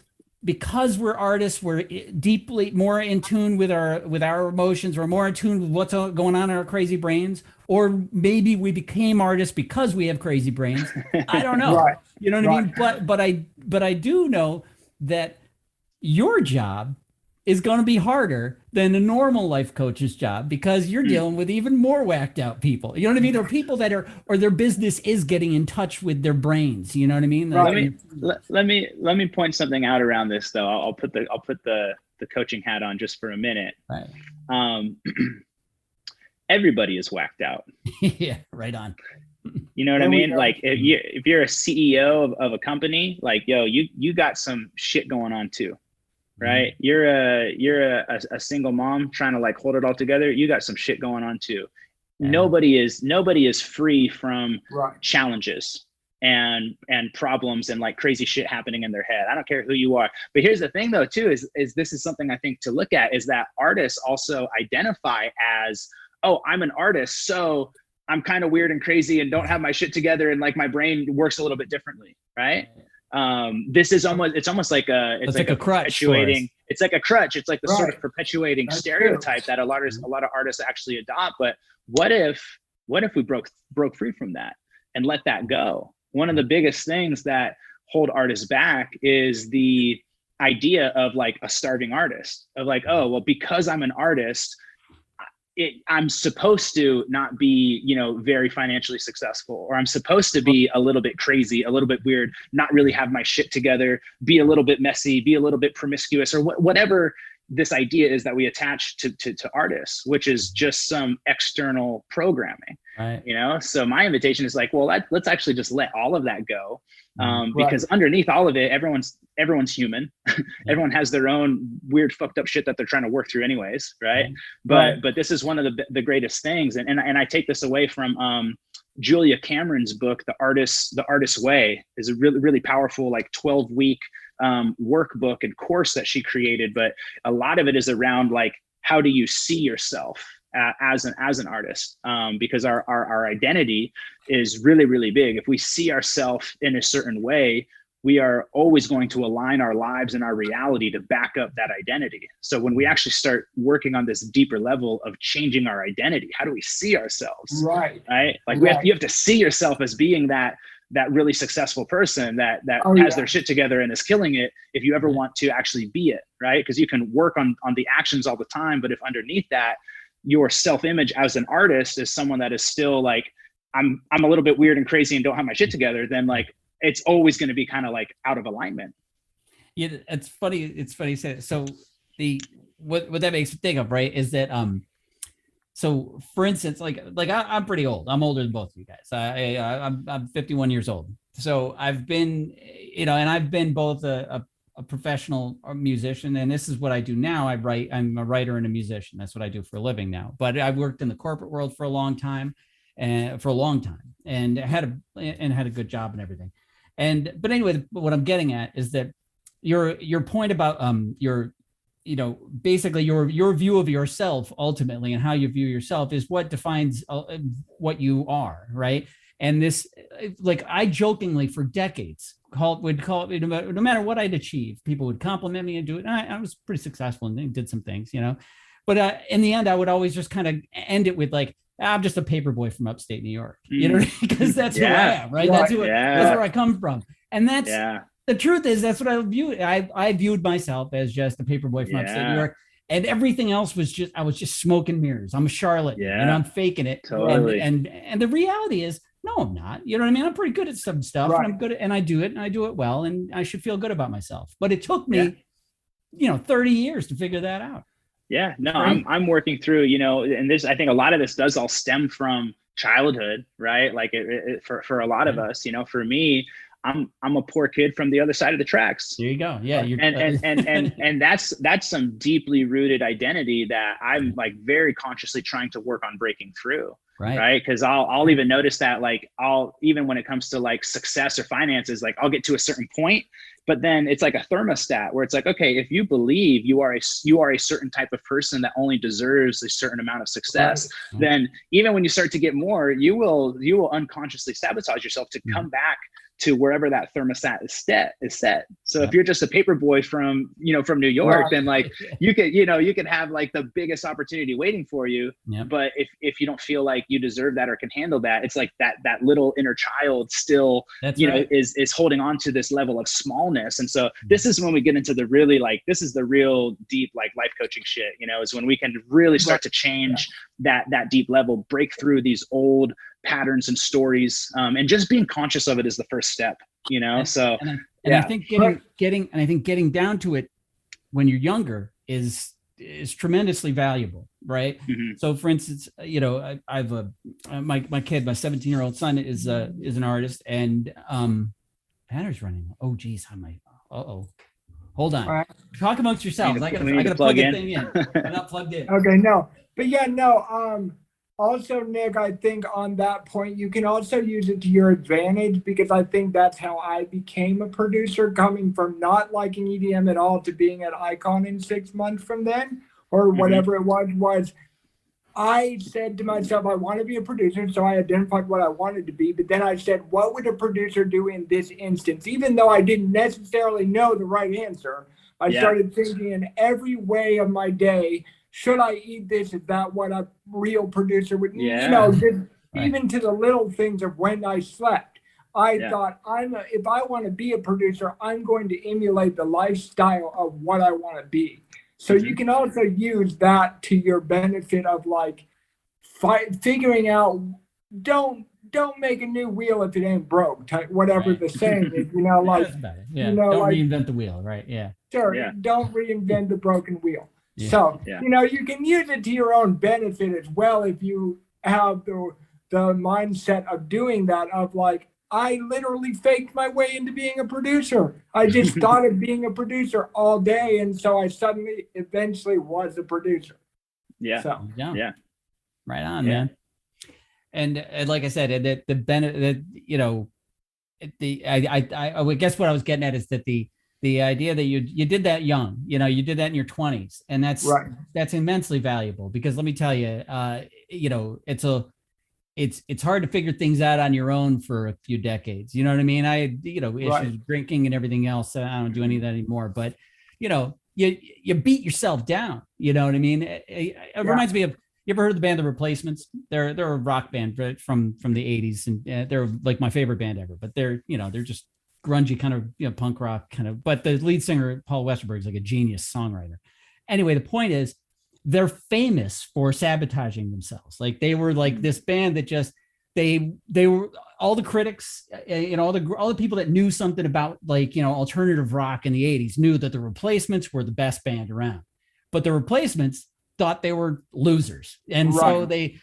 we're artists, we're deeply more in tune with our emotions, we're more in tune with what's going on in our crazy brains, or maybe we became artists because we have crazy brains. I don't know. You know what I mean? But I do know that your job is going to be harder than a normal life coach's job because you're dealing with even more whacked out people. You know what I mean? Or people that or their business is getting in touch with their brains. You know what I mean? Like, let me point something out around this though. I'll put the coaching hat on just for a minute. Right. Everybody is whacked out. Yeah, right on. You know what I mean? Like if you're a CEO of a company, like, yo, you got some shit going on too. Right? You're a single mom trying to like hold it all together. You got some shit going on too. Yeah. Nobody is free from challenges and problems and like crazy shit happening in their head. I don't care who you are. But here's the thing though too, is this is something I think to look at, is that artists also identify as, oh, I'm an artist, so I'm kind of weird and crazy and don't have my shit together and like my brain works a little bit differently, right? This is almost like a crutch. It's like a crutch. It's like the sort of perpetuating stereotype that a lot of artists actually adopt. But what if we broke free from that and let that go? One of the biggest things that hold artists back is the idea of like a starving artist, of like, oh, well, because I'm an artist, I'm supposed to not be, you know, very financially successful, or I'm supposed to be a little bit crazy, a little bit weird, not really have my shit together, be a little bit messy, be a little bit promiscuous, or whatever this idea is that we attach to artists, which is just some external programming, you know? So my invitation is like, well, let's actually just let all of that go. Because underneath all of it, everyone's human. Everyone has their own weird, fucked up shit that they're trying to work through anyways. Right. But this is one of the greatest things. And I take this away from, Julia Cameron's book, The Artist's Way, is a really, really powerful, like 12-week, workbook and course that she created. But a lot of it is around like, how do you see yourself as an artist, because our identity is really, really big. If we see ourselves in a certain way, we are always going to align our lives and our reality to back up that identity. So when we actually start working on this deeper level of changing our identity, how do we see ourselves? Right. Like you have to see yourself as being that really successful person that has their shit together and is killing it, if you ever want to actually be it, right? Because you can work on the actions all the time, but if underneath that, your self-image as an artist is someone that is still like, I'm a little bit weird and crazy and don't have my shit together, then like, it's always going to be kind of like out of alignment. Yeah, it's funny. It's funny you say it. So what that makes me think of, right, is that so for instance, like I'm pretty old. I'm older than both of you guys. I'm 51 years old. So I've been, and I've been both a professional musician, and this is what I do now. I'm a writer and a musician. That's what I do for a living now. But I've worked in the corporate world for a long time, and had a good job and everything. But anyway, what I'm getting at is that your point about basically your view of yourself ultimately and how you view yourself is what defines what you are, right? And this, like, I jokingly for decades would call it, no matter what I'd achieve, people would compliment me and do it. And I was pretty successful and did some things, but in the end, I would always just kind of end it with like, I'm just a paper boy from upstate New York, because that's who I am, right? That's where I come from. And that's the truth is, that's what I view. I viewed myself as just a paper boy from upstate New York, and everything else was I was just smoke and mirrors. I'm a charlatan and I'm faking it. Totally. And the reality is, no, I'm not. You know what I mean? I'm pretty good at some stuff, and I'm good at, and I do it well, and I should feel good about myself. But it took me, 30 years to figure that out. Yeah, no, I'm working through, and this, I think a lot of this does all stem from childhood, right? Like for a lot of us, for me, I'm a poor kid from the other side of the tracks. There you go. Yeah. And that's some deeply rooted identity that I'm like very consciously trying to work on breaking through. Right. Cause I'll even notice that, like, even when it comes to like success or finances, like I'll get to a certain point, but then it's like a thermostat where it's like, okay, if you believe you are a certain type of person that only deserves a certain amount of success, then even when you start to get more, you will unconsciously sabotage yourself to come back to wherever that thermostat is set. So if you're just a paper boy from New York, then like you could have like the biggest opportunity waiting for you. But if you don't feel like you deserve that or can handle that, it's like that little inner child still, is holding on to this level of smallness. And so this is when we get into the really, like, this is the real deep, like, life coaching shit, is when we can really start to change that deep level, break through these old patterns and stories, and just being conscious of it is the first step, so I think getting down to it when you're younger is tremendously valuable, right? So for instance, I've my kid, my 17-year-old son is an artist, and battery's running. Oh geez, how am I? Hold on. Talk amongst yourselves. I gotta plug the thing in. I'm not plugged in. Okay, no, but also, Nick, I think on that point, you can also use it to your advantage, because I think that's how I became a producer, coming from not liking EDM at all to being at Icon in 6 months from then, or whatever it was. I said to myself, I want to be a producer. So I identified what I wanted to be. But then I said, what would a producer do in this instance? Even though I didn't necessarily know the right answer, I started thinking in every way of my day, should I eat this? Is that what a real producer would, even to the little things of when I slept. I thought, if I want to be a producer, I'm going to emulate the lifestyle of what I want to be. So you can also use that to your benefit of like figuring out, don't make a new wheel if it ain't broke, whatever the saying is, don't reinvent the wheel, right? Yeah. Sure. Yeah. Don't reinvent the broken wheel. Yeah. So, you can use it to your own benefit as well if you have the mindset of doing that, of like, I literally faked my way into being a producer. I just thought of being a producer all day, and so I eventually was a producer. Yeah. So, right on, man. And like I said, I guess what I was getting at is that the the idea that you did that young, you did that in your 20s, and that's immensely valuable, because let me tell you, it's hard to figure things out on your own for a few decades. You know what I mean? Issues, drinking and everything else. I don't do any of that anymore, but you beat yourself down. You know what I mean? It reminds me of, you ever heard of the band The Replacements? They're a rock band from the 80s, and they're like my favorite band ever, but they're just grungy kind of, punk rock kind of, but the lead singer, Paul Westerberg, is like a genius songwriter. Anyway, the point is, they're famous for sabotaging themselves. Like, they were like this band that just, they were, all the critics, all the people that knew something about, like, alternative rock in the 80s knew that the Replacements were the best band around, but the Replacements thought they were losers. And so they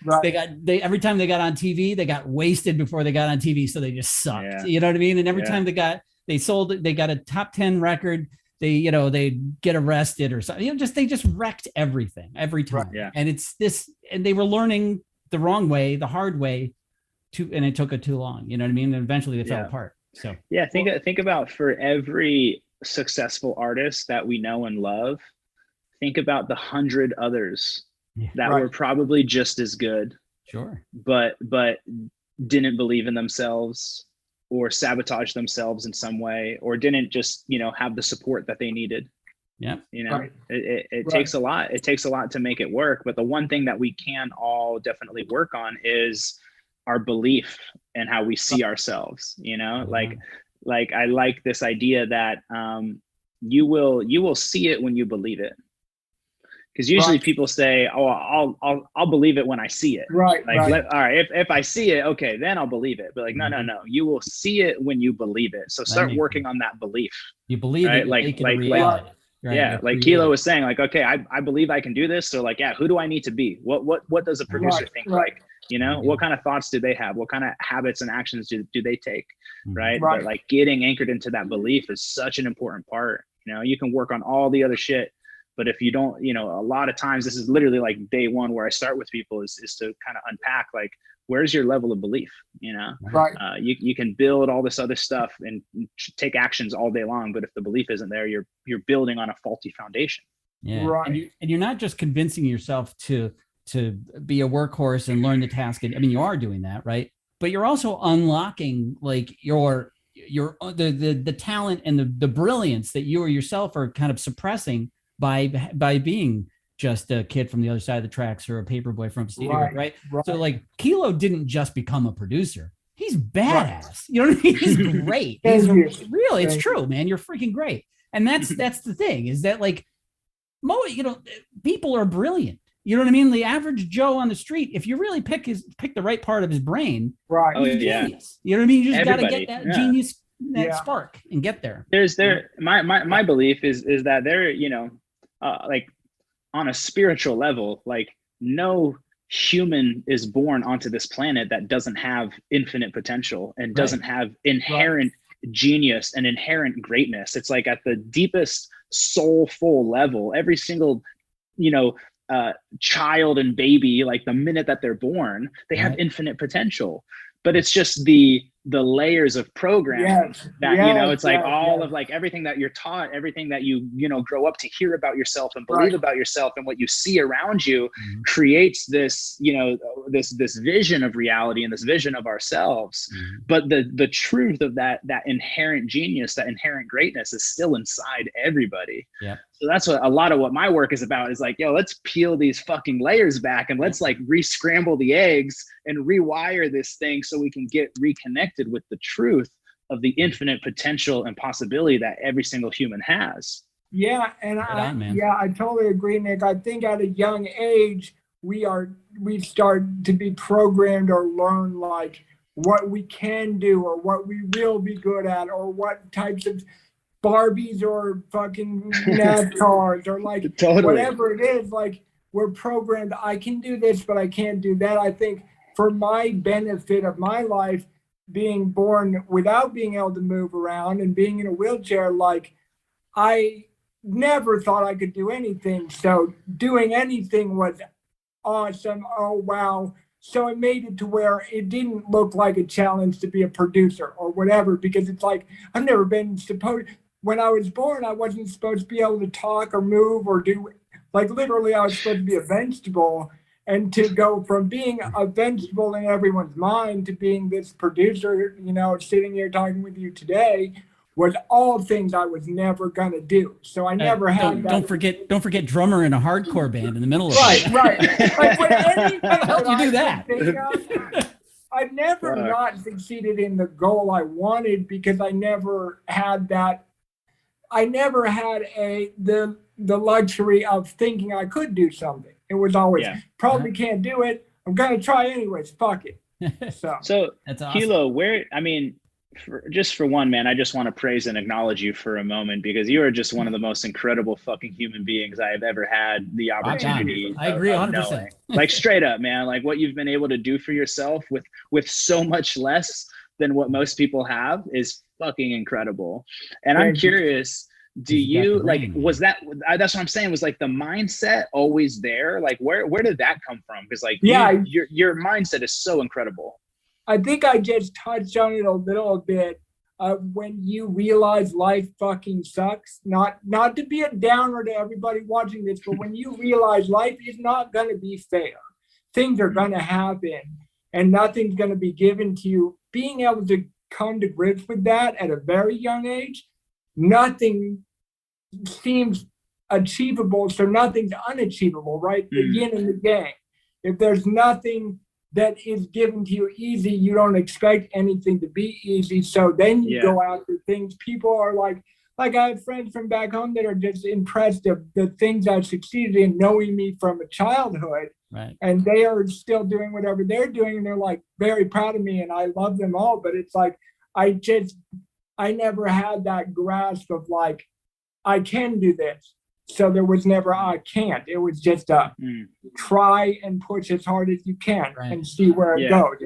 every time they got on TV, they got wasted before they got on TV. So they just sucked, you know what I mean? And every time they got a top 10 record, they get arrested or something, they just wrecked everything every time. And it's this, and they were learning the wrong way, the hard way and it took it too long. You know what I mean? And eventually they fell apart. So think about, for every successful artist that we know and love, think about the 100 others that were probably just as good, but didn't believe in themselves, or sabotaged themselves in some way, or didn't just, have the support that they needed. It takes a lot. It takes a lot to make it work. But the one thing that we can all definitely work on is our belief and how we see ourselves. Like I like this idea that you will see it when you believe it. Because usually people say, "Oh, I'll believe it when I see it." All right, if I see it, okay, then I'll believe it. But like, no, you will see it when you believe it. So start working on that belief. You believe it, make it a reality. Like Kilo was saying, like, okay, I believe I can do this. So like, who do I need to be? What does a producer think like? What kind of thoughts do they have? What kind of habits and actions do they take? Right. But like, getting anchored into that belief is such an important part. You can work on all the other shit, but if you don't, a lot of times, this is literally like day one where I start with people is to kind of unpack, like, where's your level of belief? You can build all this other stuff and take actions all day long, but if the belief isn't there, you're building on a faulty foundation. And you're not just convincing yourself to be a workhorse and learn the task. I mean, you are doing that, right? But you're also unlocking, like, the talent and the brilliance that you or yourself are kind of suppressing by being just a kid from the other side of the tracks, or a paperboy from Cedar, right? So like, Kilo didn't just become a producer. He's badass. You know what I mean? He's great. Really, it's true, man. You're freaking great. And that's the thing, is that, like, people are brilliant. You know what I mean? The average Joe on the street, if you really pick the right part of his brain, he's genius. You know what I mean? You just got to get that genius, that spark, and get there. My belief is that there, like, on a spiritual level, like, no human is born onto this planet that doesn't have infinite potential and doesn't have inherent genius and inherent greatness. It's like, at the deepest soulful level, every single, child and baby, like, the minute that they're born, they have infinite potential. But it's just the layers of programming it's like all of, like, everything that you're taught, everything that you grow up to hear about yourself and believe about yourself, and what you see around you creates this this vision of reality and this vision of ourselves. But the truth of that inherent genius, that inherent greatness, is still inside everybody. So that's what a lot of what my work is about, is like, let's peel these fucking layers back, and let's, like, re-scramble the eggs and rewire this thing so we can get reconnected with the truth of the infinite potential and possibility that every single human has. I totally agree, Nick. I think at a young age, we start to be programmed or learn, like, what we can do, or what we will be good at, or what types of Barbies or fucking NASCARs or, like, whatever it is. Like, we're programmed, I can do this, but I can't do that. I think for my benefit of my life, being born without being able to move around and being in a wheelchair, like, I never thought I could do anything. So doing anything was awesome. Oh, wow. So it made it to where it didn't look like a challenge to be a producer or whatever, because it's like, I've never been supposed, when I was born, I wasn't supposed to be able to talk or move or do, like literally I was supposed to be a vegetable. And to go from being a vegetable in everyone's mind to being this producer, you know, sitting here talking with you today was all things I was never going to do. So I never had don't forget drummer in a hardcore band in the middle of it. Right. Like how do you do that? I've never not succeeded in the goal I wanted because I never had that. I never had the luxury of thinking I could do something. It was always probably can't do it. I'm gonna try anyways. Fuck it. So that's awesome. Kilo, just for one, man, I just want to praise and acknowledge you for a moment because you are just one of the most incredible fucking human beings I have ever had the opportunity. I agree 100%. Knowing. Like straight up, man, like what you've been able to do for yourself with so much less than what most people have is fucking incredible. And I'm curious, do you like, was that's what I'm saying, was like the mindset always there? Like where did that come from? Because like, your mindset is so incredible. I think I just touched on it a little bit. When you realize life fucking sucks, not to be a downer to everybody watching this, but when you realize life is not going to be fair, things are going to happen and nothing's going to be given to you. Being able to come to grips with that at a very young age, nothing seems achievable, so nothing's unachievable, right? The yin and the yang. If there's nothing that is given to you easy, you don't expect anything to be easy. So then you go after things. People are like I have friends from back home that are just impressed of the things I've succeeded in, knowing me from a childhood. Right. And they are still doing whatever they're doing. And they're like very proud of me and I love them all. But it's like, I never had that grasp of like, I can do this. So there was never, I can't. It was just try and push as hard as you can and see where it goes.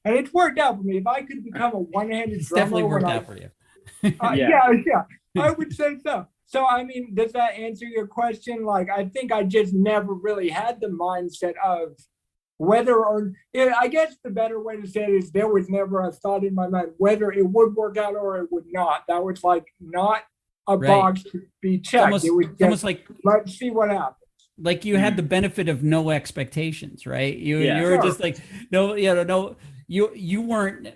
And it's worked out for me. If I could become a one-handed drummer. Definitely worked out for you. I would say so. So, I mean, does that answer your question? Like, I think I just never really had the mindset of whether or, I guess the better way to say it is there was never a thought in my mind whether it would work out or it would not. That was like not a box to be checked. It was almost like, let's see what happens. Like you had the benefit of no expectations, right? You were just like, you weren't,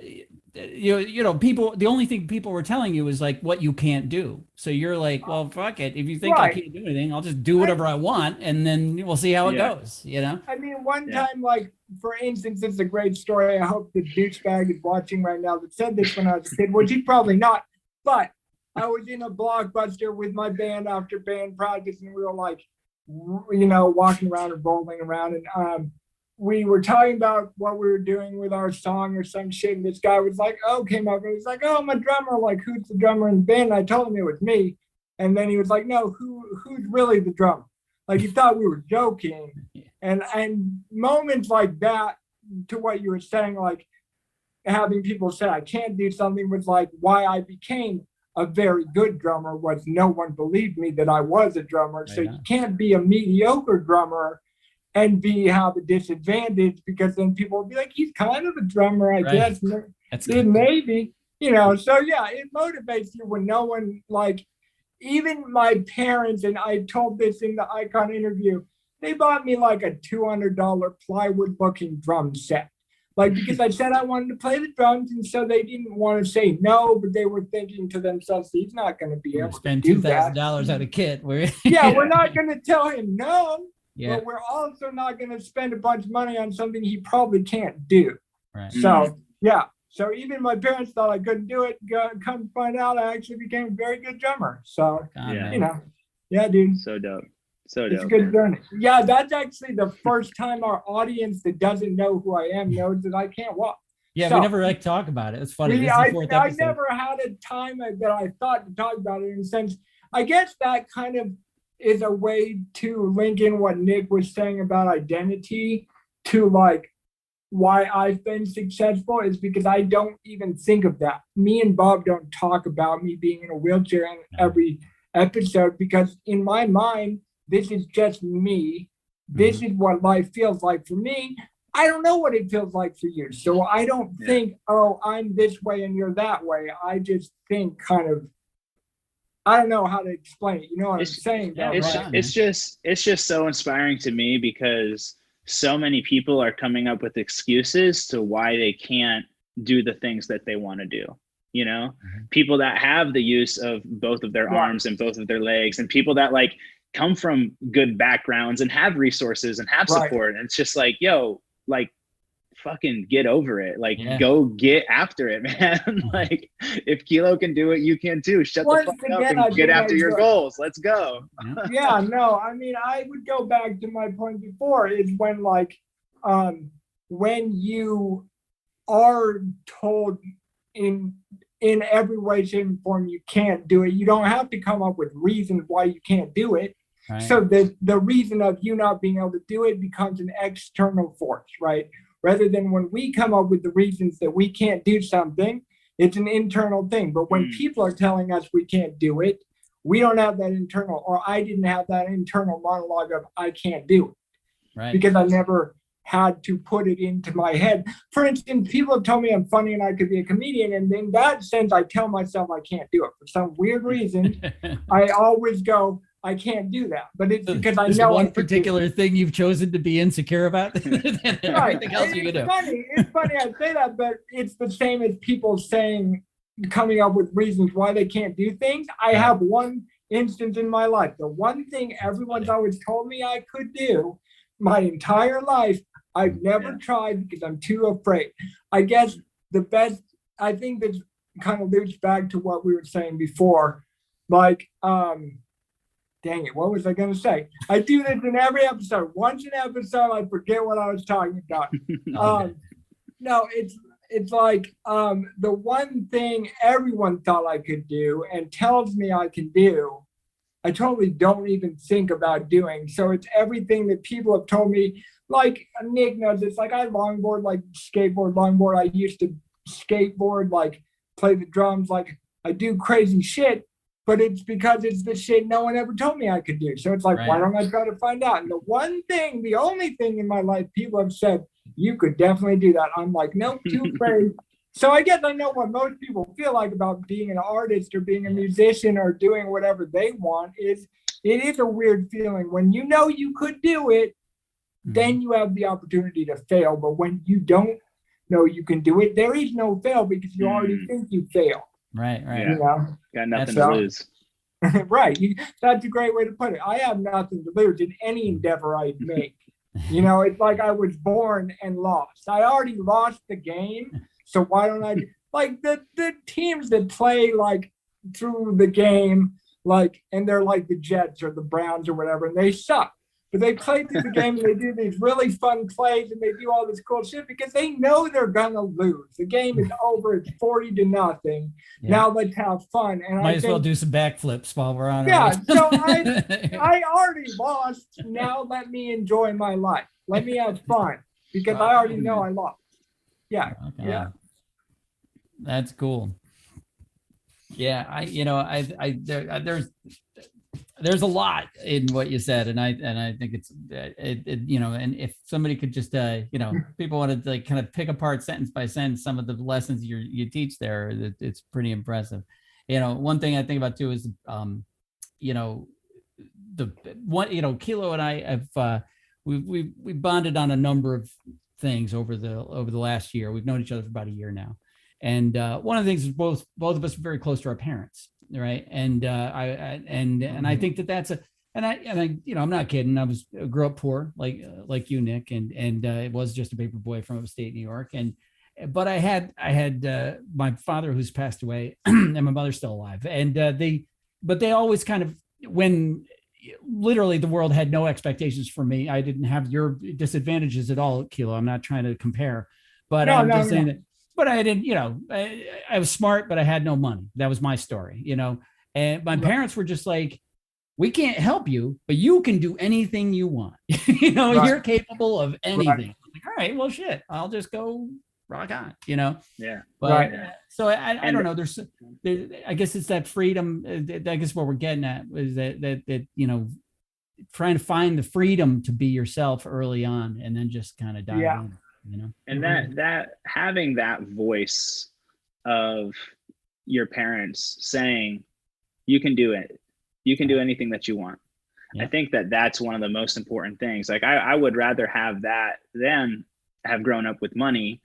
people, the only thing people were telling you was like what you can't do. So you're like, well, fuck it. If you think I can't do anything, I'll just do whatever I want. And then we'll see how it goes, I mean, one time, like, for instance, it's a great story. I hope the douchebag is watching right now that said this when I was a kid, which he's probably not, but I was in a Blockbuster with my band after band practice, and we were like, walking around and rolling around. And we were talking about what we were doing with our song or some shit. And this guy was like, came up and was like, I'm a drummer. Like, who's the drummer in the band? And I told him it was me. And then he was like, no, who's really the drummer? Like, he thought we were joking. And moments like that, to what you were saying, like having people say I can't do something, was like why I became a very good drummer. Was no one believed me that I was a drummer. So you can't be a mediocre drummer and have a disadvantage, because then people will be like, he's kind of a drummer, I guess. Maybe, so it motivates you when no one, like, even my parents, and I told this in the Icon interview, they bought me like a $200 plywood looking drum set. Like, because I said I wanted to play the drums, and so they didn't want to say no, but they were thinking to themselves, he's not going to be able to spend $2,000 at a kit. We're not going to tell him no, but we're also not going to spend a bunch of money on something he probably can't do. Right. So, so even my parents thought I couldn't do it. Come find out, I actually became a very good drummer. So, dude. So dope. It's a good journey. Yeah, that's actually the first time our audience that doesn't know who I am knows that I can't walk. Yeah, we never talk about it. It's funny. I never had a time that I thought to talk about it, in a sense. I guess that kind of is a way to link in what Nik was saying about identity to like why I've been successful, is because I don't even think of that. Me and Bob don't talk about me being in a wheelchair in every episode, because in my mind, this is just me. This is what life feels like for me. I don't know what it feels like for you. So I don't think, I'm this way and you're that way. I just think kind of I don't know how to explain it. You know what I'm saying? Yeah, Though, right? It's just so inspiring to me because so many people are coming up with excuses to why they can't do the things that they want to do. You know, people that have the use of both of their arms and both of their legs, and people that like come from good backgrounds and have resources and have support. And it's just like, yo, like, fucking get over it. Like, go get after it, man. Like, if Kilo can do it, you can too. Shut the fuck up and get after your goals. Let's go. Yeah, no, I mean, I would go back to my point before, is when like, when you are told in every way, shape, and form you can't do it, you don't have to come up with reasons why you can't do it. Right. So the reason of you not being able to do it becomes an external force, right? Rather than when we come up with the reasons that we can't do something, it's an internal thing. But when people are telling us we can't do it, we don't have that internal, or I didn't have that internal monologue of I can't do it. Right. Because I never had to put it into my head. For instance, people have told me I'm funny and I could be a comedian. And in that sense, I tell myself I can't do it. For some weird reason, I always go, I can't do that. But it's because I know one particular thing you've chosen to be insecure about. Everything else you can do. It's funny I say that, but it's the same as people saying, coming up with reasons why they can't do things. I have one instance in my life. The one thing everyone's always told me I could do my entire life, I've never tried because I'm too afraid. I guess the best, I think this kind of loops back to what we were saying before. Like, dang it, what was I going to say? I do this in every episode. Once an episode, I forget what I was talking about. No, it's like the one thing everyone thought I could do and tells me I can do, I totally don't even think about doing. So it's everything that people have told me. Like Nick knows, it's like I longboard, like skateboard, longboard. I used to skateboard, like play the drums, like I do crazy shit. But it's because it's the shit no one ever told me I could do. So it's like, why don't I try to find out? And the one thing, the only thing in my life people have said, you could definitely do that. I'm like, nope, too afraid. So I guess I know what most people feel like about being an artist or being a musician or doing whatever they want. Is it is a weird feeling when you know you could do it, then you have the opportunity to fail. But when you don't know you can do it, there is no fail because you already think you fail. Right. You know? Got nothing to lose. Right. That's a great way to put it. I have nothing to lose in any endeavor I make. You know, it's like I was born and lost. I already lost the game. So why don't I, like the teams that play like through the game, like, and they're like the Jets or the Browns or whatever, and they suck. But they play through the game and they do these really fun plays and they do all this cool shit because they know they're gonna lose. The game is over. It's 40-0. Yeah. Now let's have fun. And might as well do some backflips while we're on. Yeah. So I already lost. Now let me enjoy my life. Let me have fun because I already know I lost. Yeah. Okay. Yeah. That's cool. Yeah. There's a lot in what you said, and I think it's and if somebody could just people want to like kind of pick apart sentence by sentence some of the lessons you teach there, it's pretty impressive. One thing I think about too is Kilo and I have we bonded on a number of things over the last year. We've known each other for about a year now, and one of the things is both of us are very close to our parents. Right. And I think that's I'm not kidding. I grew up poor, like you, Nick, and it was just a paper boy from upstate New York. But I had my father who's passed away and my mother's still alive. And they always kind of, when literally the world had no expectations for me, I didn't have your disadvantages at all, Kilo. I'm not trying to compare, but I'm just saying that. But I didn't, I was smart, but I had no money. That was my story, and my parents were just like, we can't help you, but you can do anything you want. You're capable of anything. Right. Like, all right, well, shit, I'll just go rock on, Yeah. But so I don't know. There's, I guess it's that freedom. I guess what we're getting at is that trying to find the freedom to be yourself early on and then just kind of dive in. And that having that voice of your parents saying you can do it. You can do anything that you want. Yeah. I think that that's one of the most important things. Like I would rather have that than have grown up with money,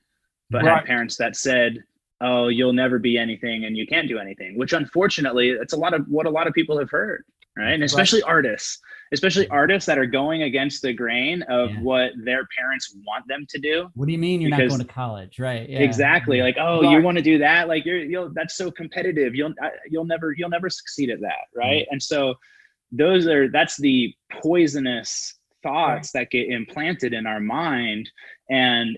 but Right. have parents that said, oh, you'll never be anything and you can't do anything, which unfortunately, it's a lot of what a lot of people have heard, right? And especially artists that are going against the grain of what their parents want them to do. What do you mean you're not going to college? Right. Yeah. Exactly. Like, oh, you want to do that? Like that's so competitive. You'll never succeed at that. Right. And so that's the poisonous thoughts that get implanted in our mind. And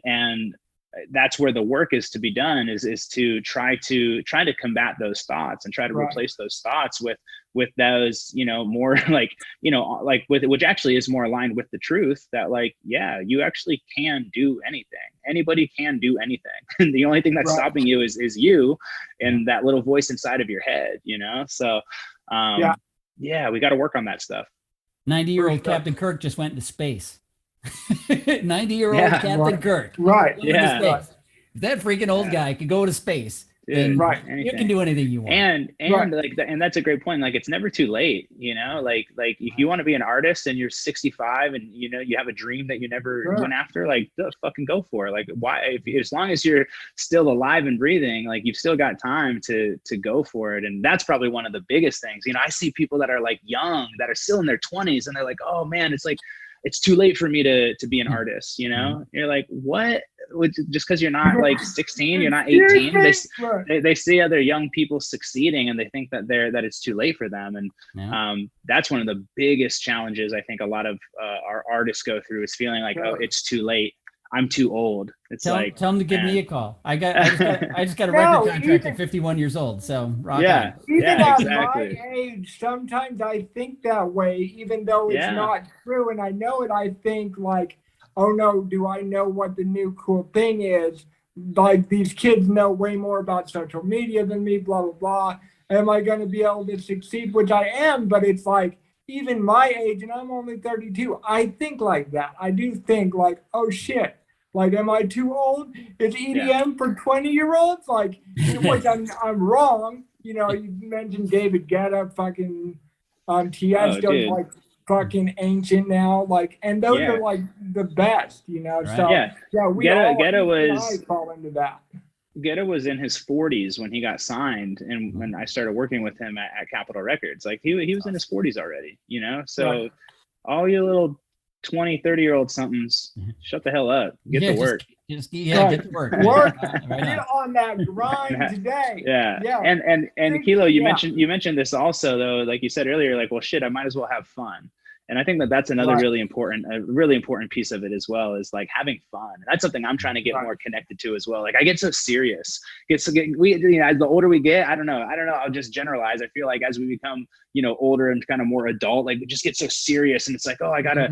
that's where the work is to be done, is to try to combat those thoughts and try to replace those thoughts with those, more like with which actually is more aligned with the truth that like, yeah, you actually can do anything. Anybody can do anything. And the only thing that's stopping you is you and that little voice inside of your head, So, yeah, we got to work on that stuff. 90-year-old Captain Kirk just went into space. 90-year-old Captain Kirk. Right. Yeah. If that freaking old guy could go to space, then you can do anything you want. And and that's a great point. Like, it's never too late, like if you want to be an artist and you're 65 and you have a dream that you never went after, like fucking go for it. Like, why, as long as you're still alive and breathing, like you've still got time to go for it. And that's probably one of the biggest things. I see people that are like young, that are still in their 20s, and they're like, oh man, it's like, it's too late for me to be an artist, You're like, what? Just because you're not like 16, you're not 18. They see other young people succeeding and they think that it's too late for them. And that's one of the biggest challenges I think a lot of our artists go through, is feeling like, oh, it's too late. I'm too old. Tell them to give me a call. I just got a record contract at 51 years old. So rock on. Even at my age, sometimes I think that way, even though it's not true. And I know it. I think like, oh no, do I know what the new cool thing is? Like, these kids know way more about social media than me, blah, blah, blah. Am I going to be able to succeed? Which I am, but it's like, even my age, and I'm only 32, I think like that. I do think like, oh shit, like, am I too old? Is EDM for 20-year-olds? Like, which I'm wrong. You mentioned David Guetta, fucking Tiesto's like fucking ancient now. Like, and those are like the best, Right. So Guetta fall into that. Guetta was in his 40s when he got signed, and when I started working with him at Capitol Records, like he was in his 40s already, So all you little 20, 30-year-old somethings, shut the hell up, get to work. Get to work. Get on that grind today. And Kilo, you mentioned this also, though, like you said earlier, like, well, shit, I might as well have fun. And I think that's another really important piece of it as well, is like having fun. That's something I'm trying to get more connected to as well. Like, I get so serious. As the older we get, I don't know. I'll just generalize. I feel like as we become, older and kind of more adult, like, we just get so serious, and it's like, oh, I gotta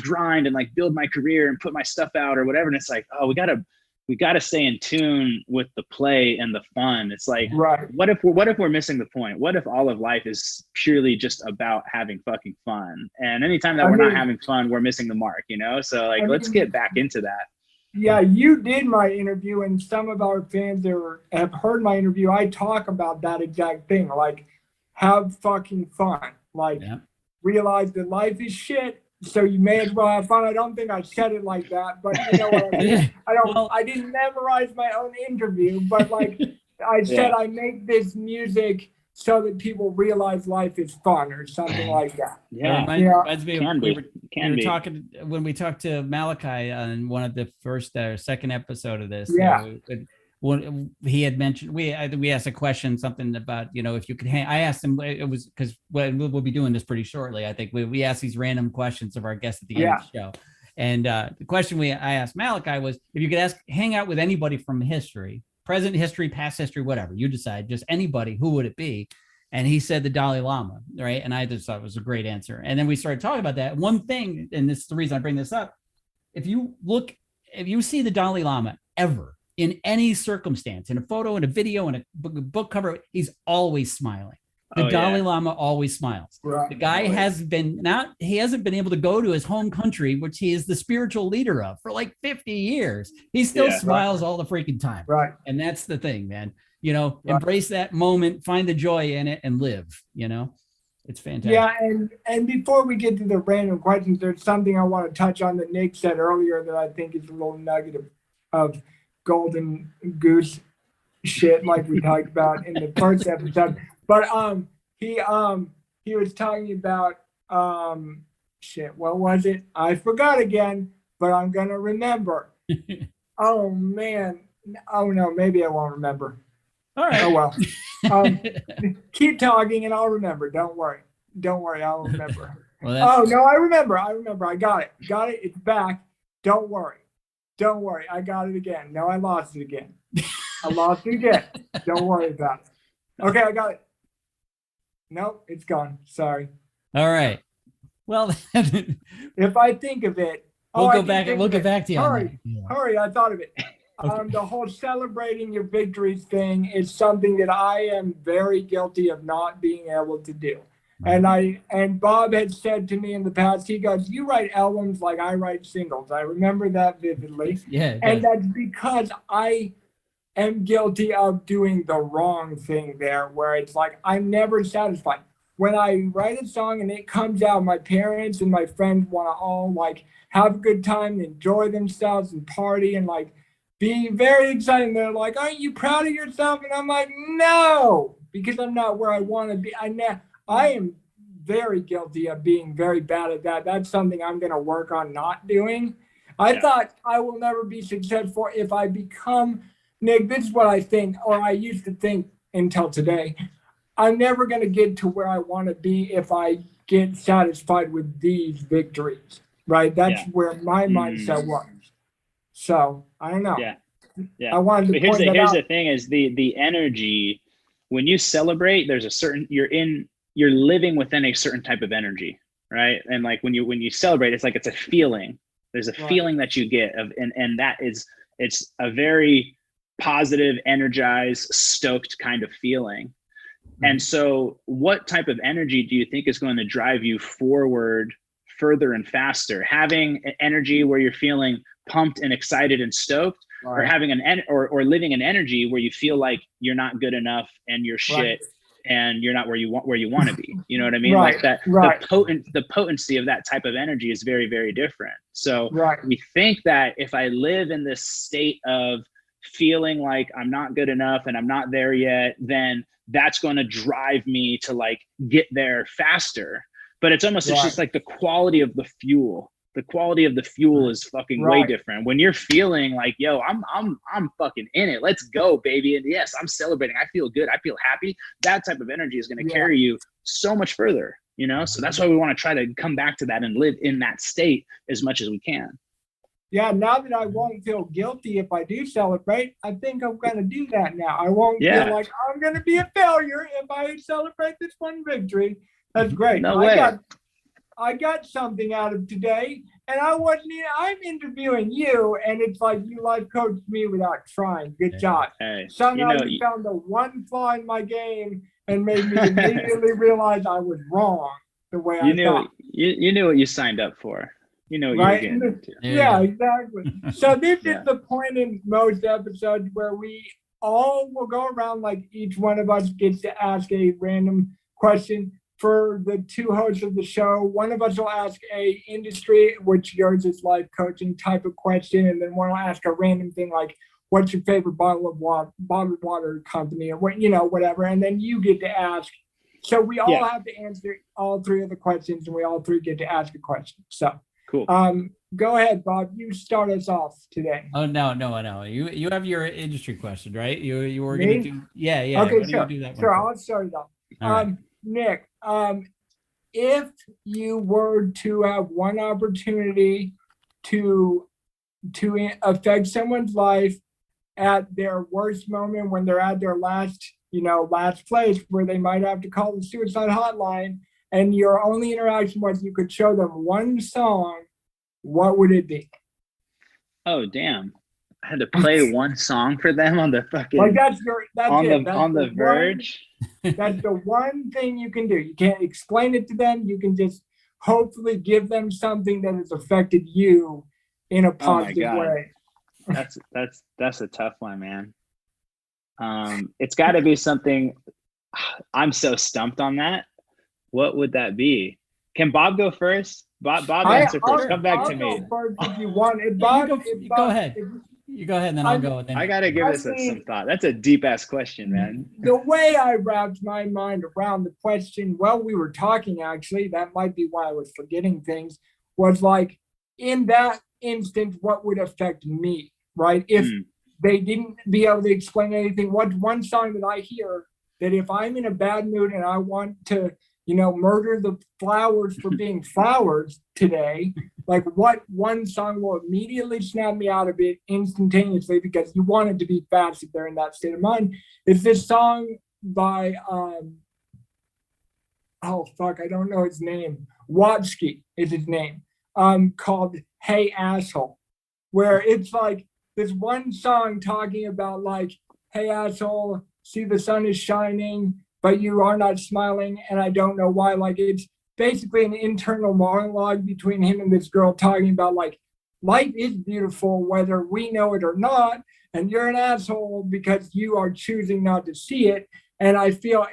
grind and like build my career and put my stuff out or whatever. And it's like, oh, we gotta stay in tune with the play and the fun. It's like, what if we're missing the point? What if all of life is purely just about having fucking fun? And anytime that we're not having fun, we're missing the mark, So like, let's get back into that. Yeah, you did my interview, and some of our fans have heard my interview. I talk about that exact thing, like, have fucking fun. Like, realize that life is shit, so you may as well have fun. I don't think I said it like that, but you know what I mean? I didn't memorize my own interview, but like I said, I make this music so that people realize life is fun or something like that. Reminds me of talking when we talked to Malachi on one of the first or second episode of this. He had mentioned, we asked a question, something about, if you could I asked him, it was because we'll be doing this pretty shortly. I think we asked these random questions of our guests at the end of the show. And the question I asked Malachi was, if you could hang out with anybody from history, present history, past history, whatever, you decide, just anybody, who would it be? And he said the Dalai Lama, right? And I just thought it was a great answer. And then we started talking about that. One thing, and this is the reason I bring this up, if you see the Dalai Lama ever, in any circumstance, in a photo, in a video, in a book cover, he's always smiling. The Dalai Lama always smiles. Right. The guy hasn't been able to go to his home country, which he is the spiritual leader of, for like 50 years. He still smiles all the freaking time. Right. And that's the thing, man. embrace that moment, find the joy in it, and live. It's fantastic. Yeah, and before we get to the random questions, there's something I want to touch on that Nik said earlier that I think is a little nugget of golden goose shit, like we talked about in the first episode. But he was talking about shit. What was it? I forgot again, but I'm gonna remember. Oh man. Oh no, maybe I won't remember. All right. Oh well. Keep talking and I'll remember. Don't worry. I'll remember. Oh no, I remember. I got it. It's back. Don't worry. I got it again. No, I lost it again. Don't worry about it. Okay, I got it. Nope, it's gone. Sorry. All right. Well, if I think of it, we'll get back to you. Hurry! I thought of it. Okay. The whole celebrating your victories thing is something that I am very guilty of not being able to do. And Bob had said to me in the past, he goes, "You write albums like I write singles." I remember that vividly. Yeah. And that's because I am guilty of doing the wrong thing there, where it's like I'm never satisfied. When I write a song and it comes out, my parents and my friends want to all like have a good time, and enjoy themselves and party and like be very excited. And they're like, "Aren't you proud of yourself?" And I'm like, "No, because I'm not where I want to be." I am very guilty of being very bad at that. That's something I'm going to work on not doing. I thought I will never be successful if I become, Nik, this is what I think, or I used to think until today. I'm never going to get to where I want to be if I get satisfied with these victories, right? That's where my mindset was. So I don't know. Yeah. I wanted to here's point that out. the thing is the energy when you celebrate, there's a certain you're living within a certain type of energy, right? And like when you celebrate, it's like it's a feeling. There's a feeling that you get of, and that is, it's a very positive, energized, stoked kind of feeling. And so what type of energy do you think is going to drive you forward further and faster? Having an energy where you're feeling pumped and excited and stoked, or having or living an energy where you feel like you're not good enough and you're shit and you're not where you want to be. You know what I mean? Like that, the potency of that type of energy is very, very different. So we think that if I live in this state of feeling like I'm not good enough and I'm not there yet, then that's going to drive me to like get there faster. But it's almost, it's just like the quality of the fuel. The quality of the fuel is fucking way different. When you're feeling like, yo, I'm fucking in it. Let's go, baby. And yes, I'm celebrating. I feel good. I feel happy. That type of energy is going to carry you so much further, you know? So that's why we want to try to come back to that and live in that state as much as we can. Yeah, now that I won't feel guilty if I do celebrate, I think I'm going to do that now. I won't feel like I'm going to be a failure if I celebrate this one victory. That's great. No way. I got something out of today, and I'm interviewing you, and it's like you life coached me without trying. Good job. Hey, Somehow you found the one flaw in my game and made me immediately realize I was wrong the way I thought. You knew what you signed up for. You know what you were getting into. Yeah, exactly. So this is the point in most episodes where we all will go around, like each one of us gets to ask a random question. For the two hosts of the show, one of us will ask a industry, which yours is life coaching type of question, and then one will ask a random thing like, "What's your favorite bottled water company?" or whatever, and then you get to ask. So we all have to answer all three of the questions, and we all three get to ask a question. So cool. Go ahead, Bob. You start us off today. Oh no! You have your industry question, right? You were Me? going to do Okay, sure. Sure, I'll start it off. Right. Nik, if you were to have one opportunity to affect someone's life at their worst moment, when they're at their last place where they might have to call the suicide hotline, and your only interaction was you could show them one song, what would it be? Oh, damn. I had to play one song for them on the fucking on the verge. That's the one thing you can do. You can't explain it to them. You can just hopefully give them something that has affected you in a positive way. That's a tough one, man. It's got to be something. I'm so stumped on that. What would that be? Can Bob go first? Bob answer first. Come back to me. First if you want. Go ahead. You go ahead, and then I'll go. And then I gotta give this some thought. That's a deep ass question, man. The way I wrapped my mind around the question, while we were talking, actually, that might be why I was forgetting things, was like, in that instance, what would affect me, right? If they didn't be able to explain anything, what's one song that I hear that if I'm in a bad mood and I want to, murder the flowers for being flowers today, like what one song will immediately snap me out of it instantaneously because you want it to be fast if they're in that state of mind, is this song by, I don't know his name. Watsky is his name, called Hey Asshole, where it's like this one song talking about like, hey asshole, see the sun is shining, but you are not smiling, and I don't know why. Like, it's basically an internal monologue between him and this girl talking about like, life is beautiful whether we know it or not, and you're an asshole because you are choosing not to see it. And I feel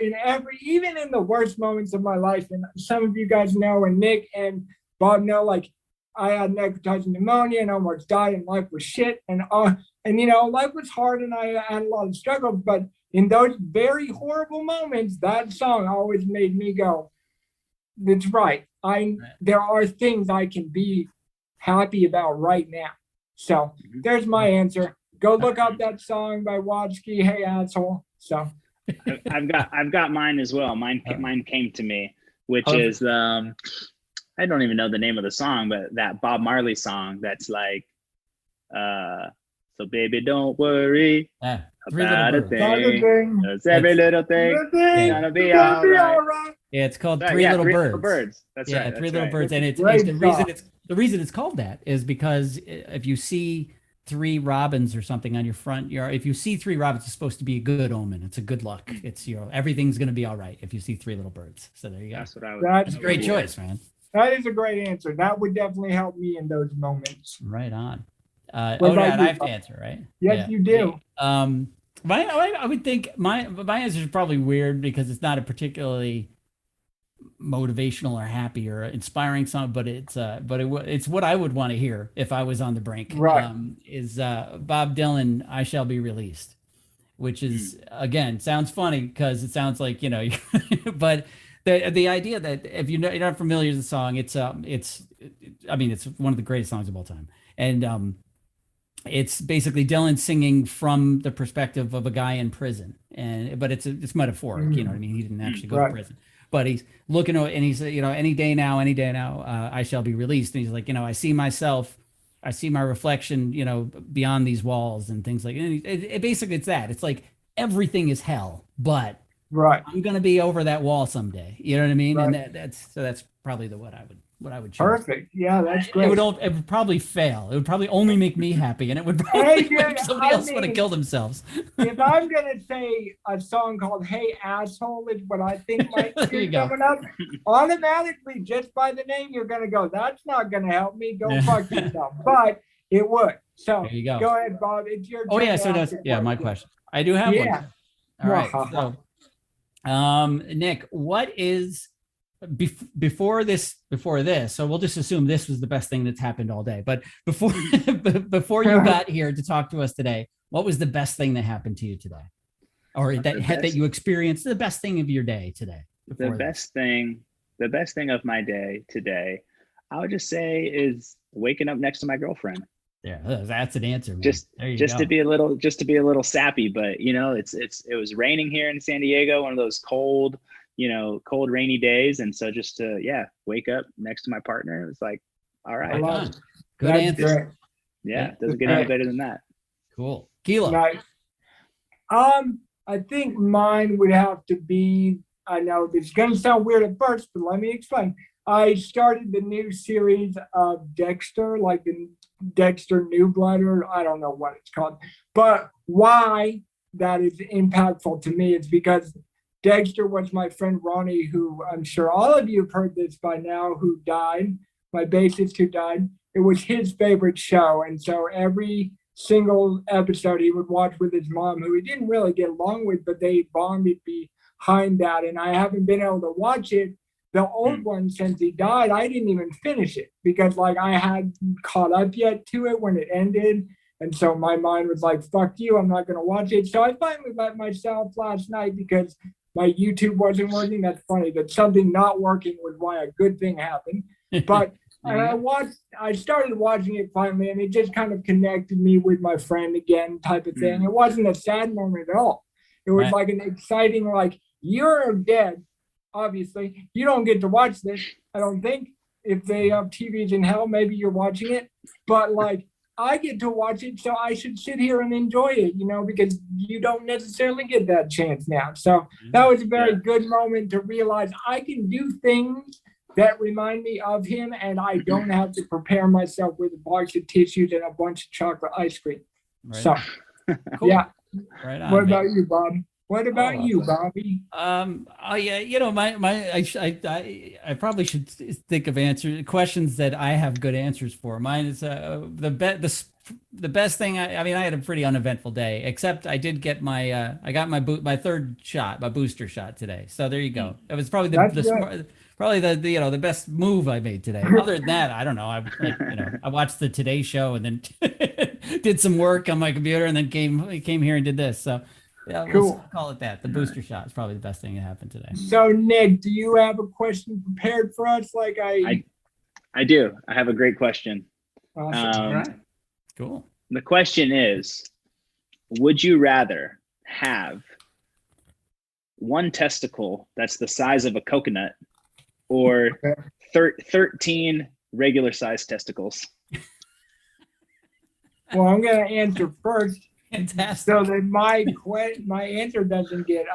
even in the worst moments of my life, and some of you guys know, and Nick and Bob know, like, I had necrotizing pneumonia and almost died, and life was shit, and life was hard, and I had a lot of struggles, but in those very horrible moments, that song always made me go, that's right. There are things I can be happy about right now. So there's my answer. Go look up that song by Watsky, Hey Asshole. So I've got mine as well. Mine came to me, which is I don't even know the name of the song, but that Bob Marley song that's like, so baby, don't worry about a thing. It's every little thing gonna be all right. Yeah, it's called Three Little Birds. That's right. Three Little Birds, and it's the reason it's called that is because if you see three robins or something on your front yard, if you see three robins, it's supposed to be a good omen. It's a good luck. It's everything's gonna be all right if you see three little birds. So there you go. That's what I That's a great choice, man. That is a great answer. That would definitely help me in those moments. Right on. I have to answer, right? Yes, you do. I would think my answer is probably weird because it's not a particularly motivational or happy or inspiring song, but it's what I would want to hear if I was on the brink. Right. Is Bob Dylan, "I Shall Be Released," which is again sounds funny because it sounds like but the idea that if you're not familiar with the song, it's one of the greatest songs of all time, and it's basically Dylan singing from the perspective of a guy in prison, but it's metaphoric. You know what I mean? He didn't actually go to prison, but he's looking at, and he's any day now, I shall be released. And he's like, I see myself, I see my reflection, beyond these walls and things like. And basically it's that. It's like everything is hell, but I'm gonna be over that wall someday. You know what I mean? Right. And that's probably what I would choose. Perfect. Yeah, that's great. It would probably fail. It would probably only make me happy, and it would probably make somebody else want to kill themselves. If I'm gonna say a song called "Hey Asshole" is what I think might be coming up, automatically just by the name, you're gonna go, "That's not gonna help me. Go fuck yourself." But it would. So there you go. Go ahead, Bob. It's your turn. Oh yeah, so that's my question. I do have one. All right. So, Nick, what is before this? So we'll just assume this was the best thing that's happened all day. But before you got here to talk to us today, what was the best thing that happened to you today, or that you experienced? The best thing of your day today. The best thing of my day today, I would just say, is waking up next to my girlfriend. Yeah, that's an answer, man. Just to be a little sappy, but it was raining here in San Diego, one of those cold rainy days, and so just to wake up next to my partner, it was like, all right, good answer. Yeah, doesn't get any better than that. Cool. Kilo. Nice. I think mine would have to be, I know this is gonna sound weird at first, but let me explain. I started the new series of Dexter, like the Dexter New Blood, or I don't know what it's called. But why that is impactful to me is because Dexter was my friend Ronnie, who I'm sure all of you have heard this by now, who died, my bassist who died. It was his favorite show. And so every single episode he would watch with his mom, who he didn't really get along with, but they bonded behind that. And I haven't been able to watch it, the old one, since he died. I didn't even finish it because like I hadn't caught up yet to it when it ended. And so my mind was like, fuck you, I'm not going to watch it. So I finally let myself last night because my YouTube wasn't working. That's funny that something not working was why a good thing happened. But I started watching it finally, and it just kind of connected me with my friend again, type of thing. It wasn't a sad moment at all. It was like an exciting, like, you're dead. Obviously, you don't get to watch this. I don't think. If they have TVs in hell, maybe you're watching it. But like, I get to watch it, so I should sit here and enjoy it, you know, because you don't necessarily get that chance now. So that was a very good moment to realize I can do things that remind me of him, and I don't have to prepare myself with a box of tissues and a bunch of chocolate ice cream. Right. So, cool. Right on. What about you, Bob? What about you, Bobby? Yeah, you know, I probably should think of questions that I have good answers for. Mine is the best thing. I mean, I had a pretty uneventful day, except I did get I got my third shot, my booster shot today. So there you go. It was probably the best move I made today. Other than that, I don't know. I watched the Today Show and then did some work on my computer, and then came here and did this. So. Yeah, we'll call it that. The booster shot is probably the best thing that happened today. So, Nick, do you have a question prepared for us? I do. I have a great question. Awesome. All right. Cool. The question is, would you rather have one testicle that's the size of a coconut or 13 regular sized testicles? Well, I'm going to answer first. Fantastic. So that my answer doesn't get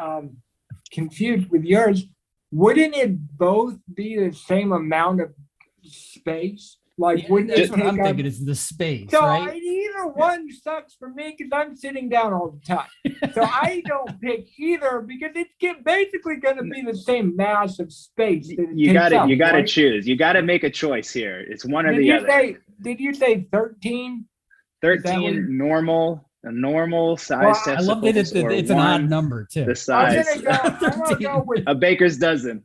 confused with yours. Wouldn't it both be the same amount of space? Like, wouldn't that's what I'm thinking is the space, so right? Either one sucks for me because I'm sitting down all the time. So I don't pick either because it's basically going to be the same mass of space. You got to choose. You got to make a choice here. It's one or the other. Did you say 13? 13 a normal size testicle. I love that it's an odd number too. The size. I'm gonna go with a baker's dozen.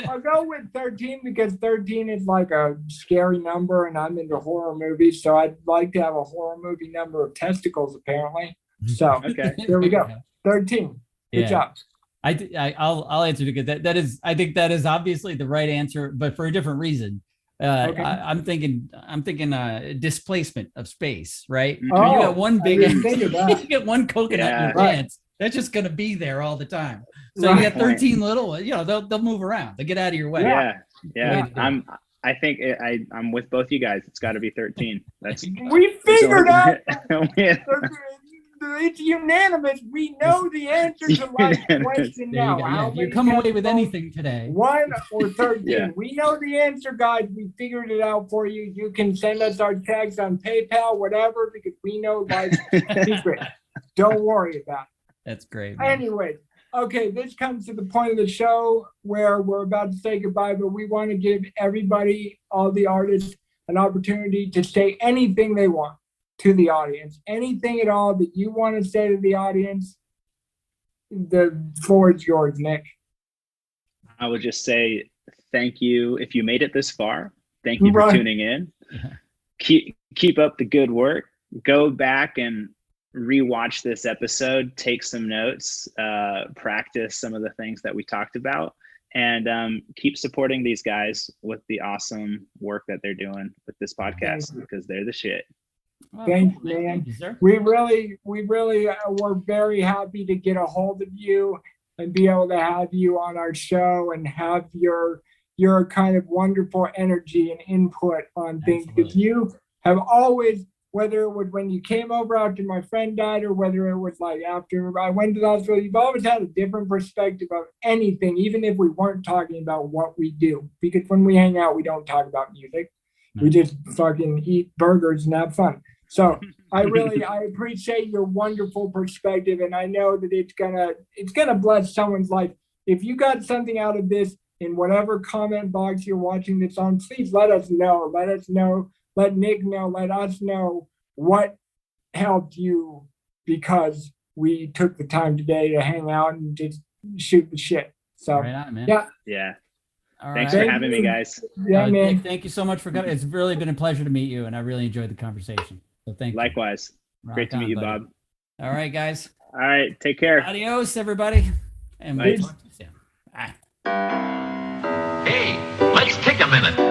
I'll go with 13 because 13 is like a scary number, and I'm into horror movies, so I'd like to have a horror movie number of testicles, apparently. So there we go. 13. Good job. I'll answer because I think that is obviously the right answer, but for a different reason. I'm thinking displacement of space, right? You got one you get one coconut in your pants. That's just going to be there all the time. So you got 13 little, they'll move around. They get out of your way. Yeah. I'm with both you guys. It's got to be 13. We figured out. It's unanimous. We know the answer to my question now. You come away with anything today. 1 or 13. We know the answer, guys. We figured it out for you. You can send us our tags on PayPal, whatever, because we know life's secret. Don't worry about it. That's great, man. Anyway, okay, this comes to the point of the show where we're about to say goodbye, but we want to give everybody, all the artists, an opportunity to say anything they want to the audience. Anything at all that you want to say to the audience, the floor is yours, Nick. I would just say thank you. If you made it this far, thank you for tuning in. Keep up the good work. Go back and rewatch this episode, take some notes, practice some of the things that we talked about, and keep supporting these guys with the awesome work that they're doing with this podcast because they're the shit. Thanks, man. We really were very happy to get a hold of you and be able to have you on our show and have your kind of wonderful energy and input on things. Because you have always, whether it was when you came over after my friend died or whether it was like after I went to the hospital, you've always had a different perspective of anything, even if we weren't talking about what we do. Because when we hang out, we don't talk about music. We just fucking eat burgers and have fun. So I appreciate your wonderful perspective, and I know that it's gonna bless someone's life. If you got something out of this in whatever comment box you're watching this on, please let us know. Let us know. Let Nick know. Let us know what helped you because we took the time today to hang out and just shoot the shit. So Right on, man. Yeah. All Thanks right. for having me, guys. Yeah, man. Nick, thank you so much for coming. It's really been a pleasure to meet you, and I really enjoyed the conversation. So thank you. Likewise. Great to meet you, buddy. Bob. All right, guys. All right. Take care. Adios, everybody. And Bye. we'll talk to you soon. Bye. Hey, let's take a minute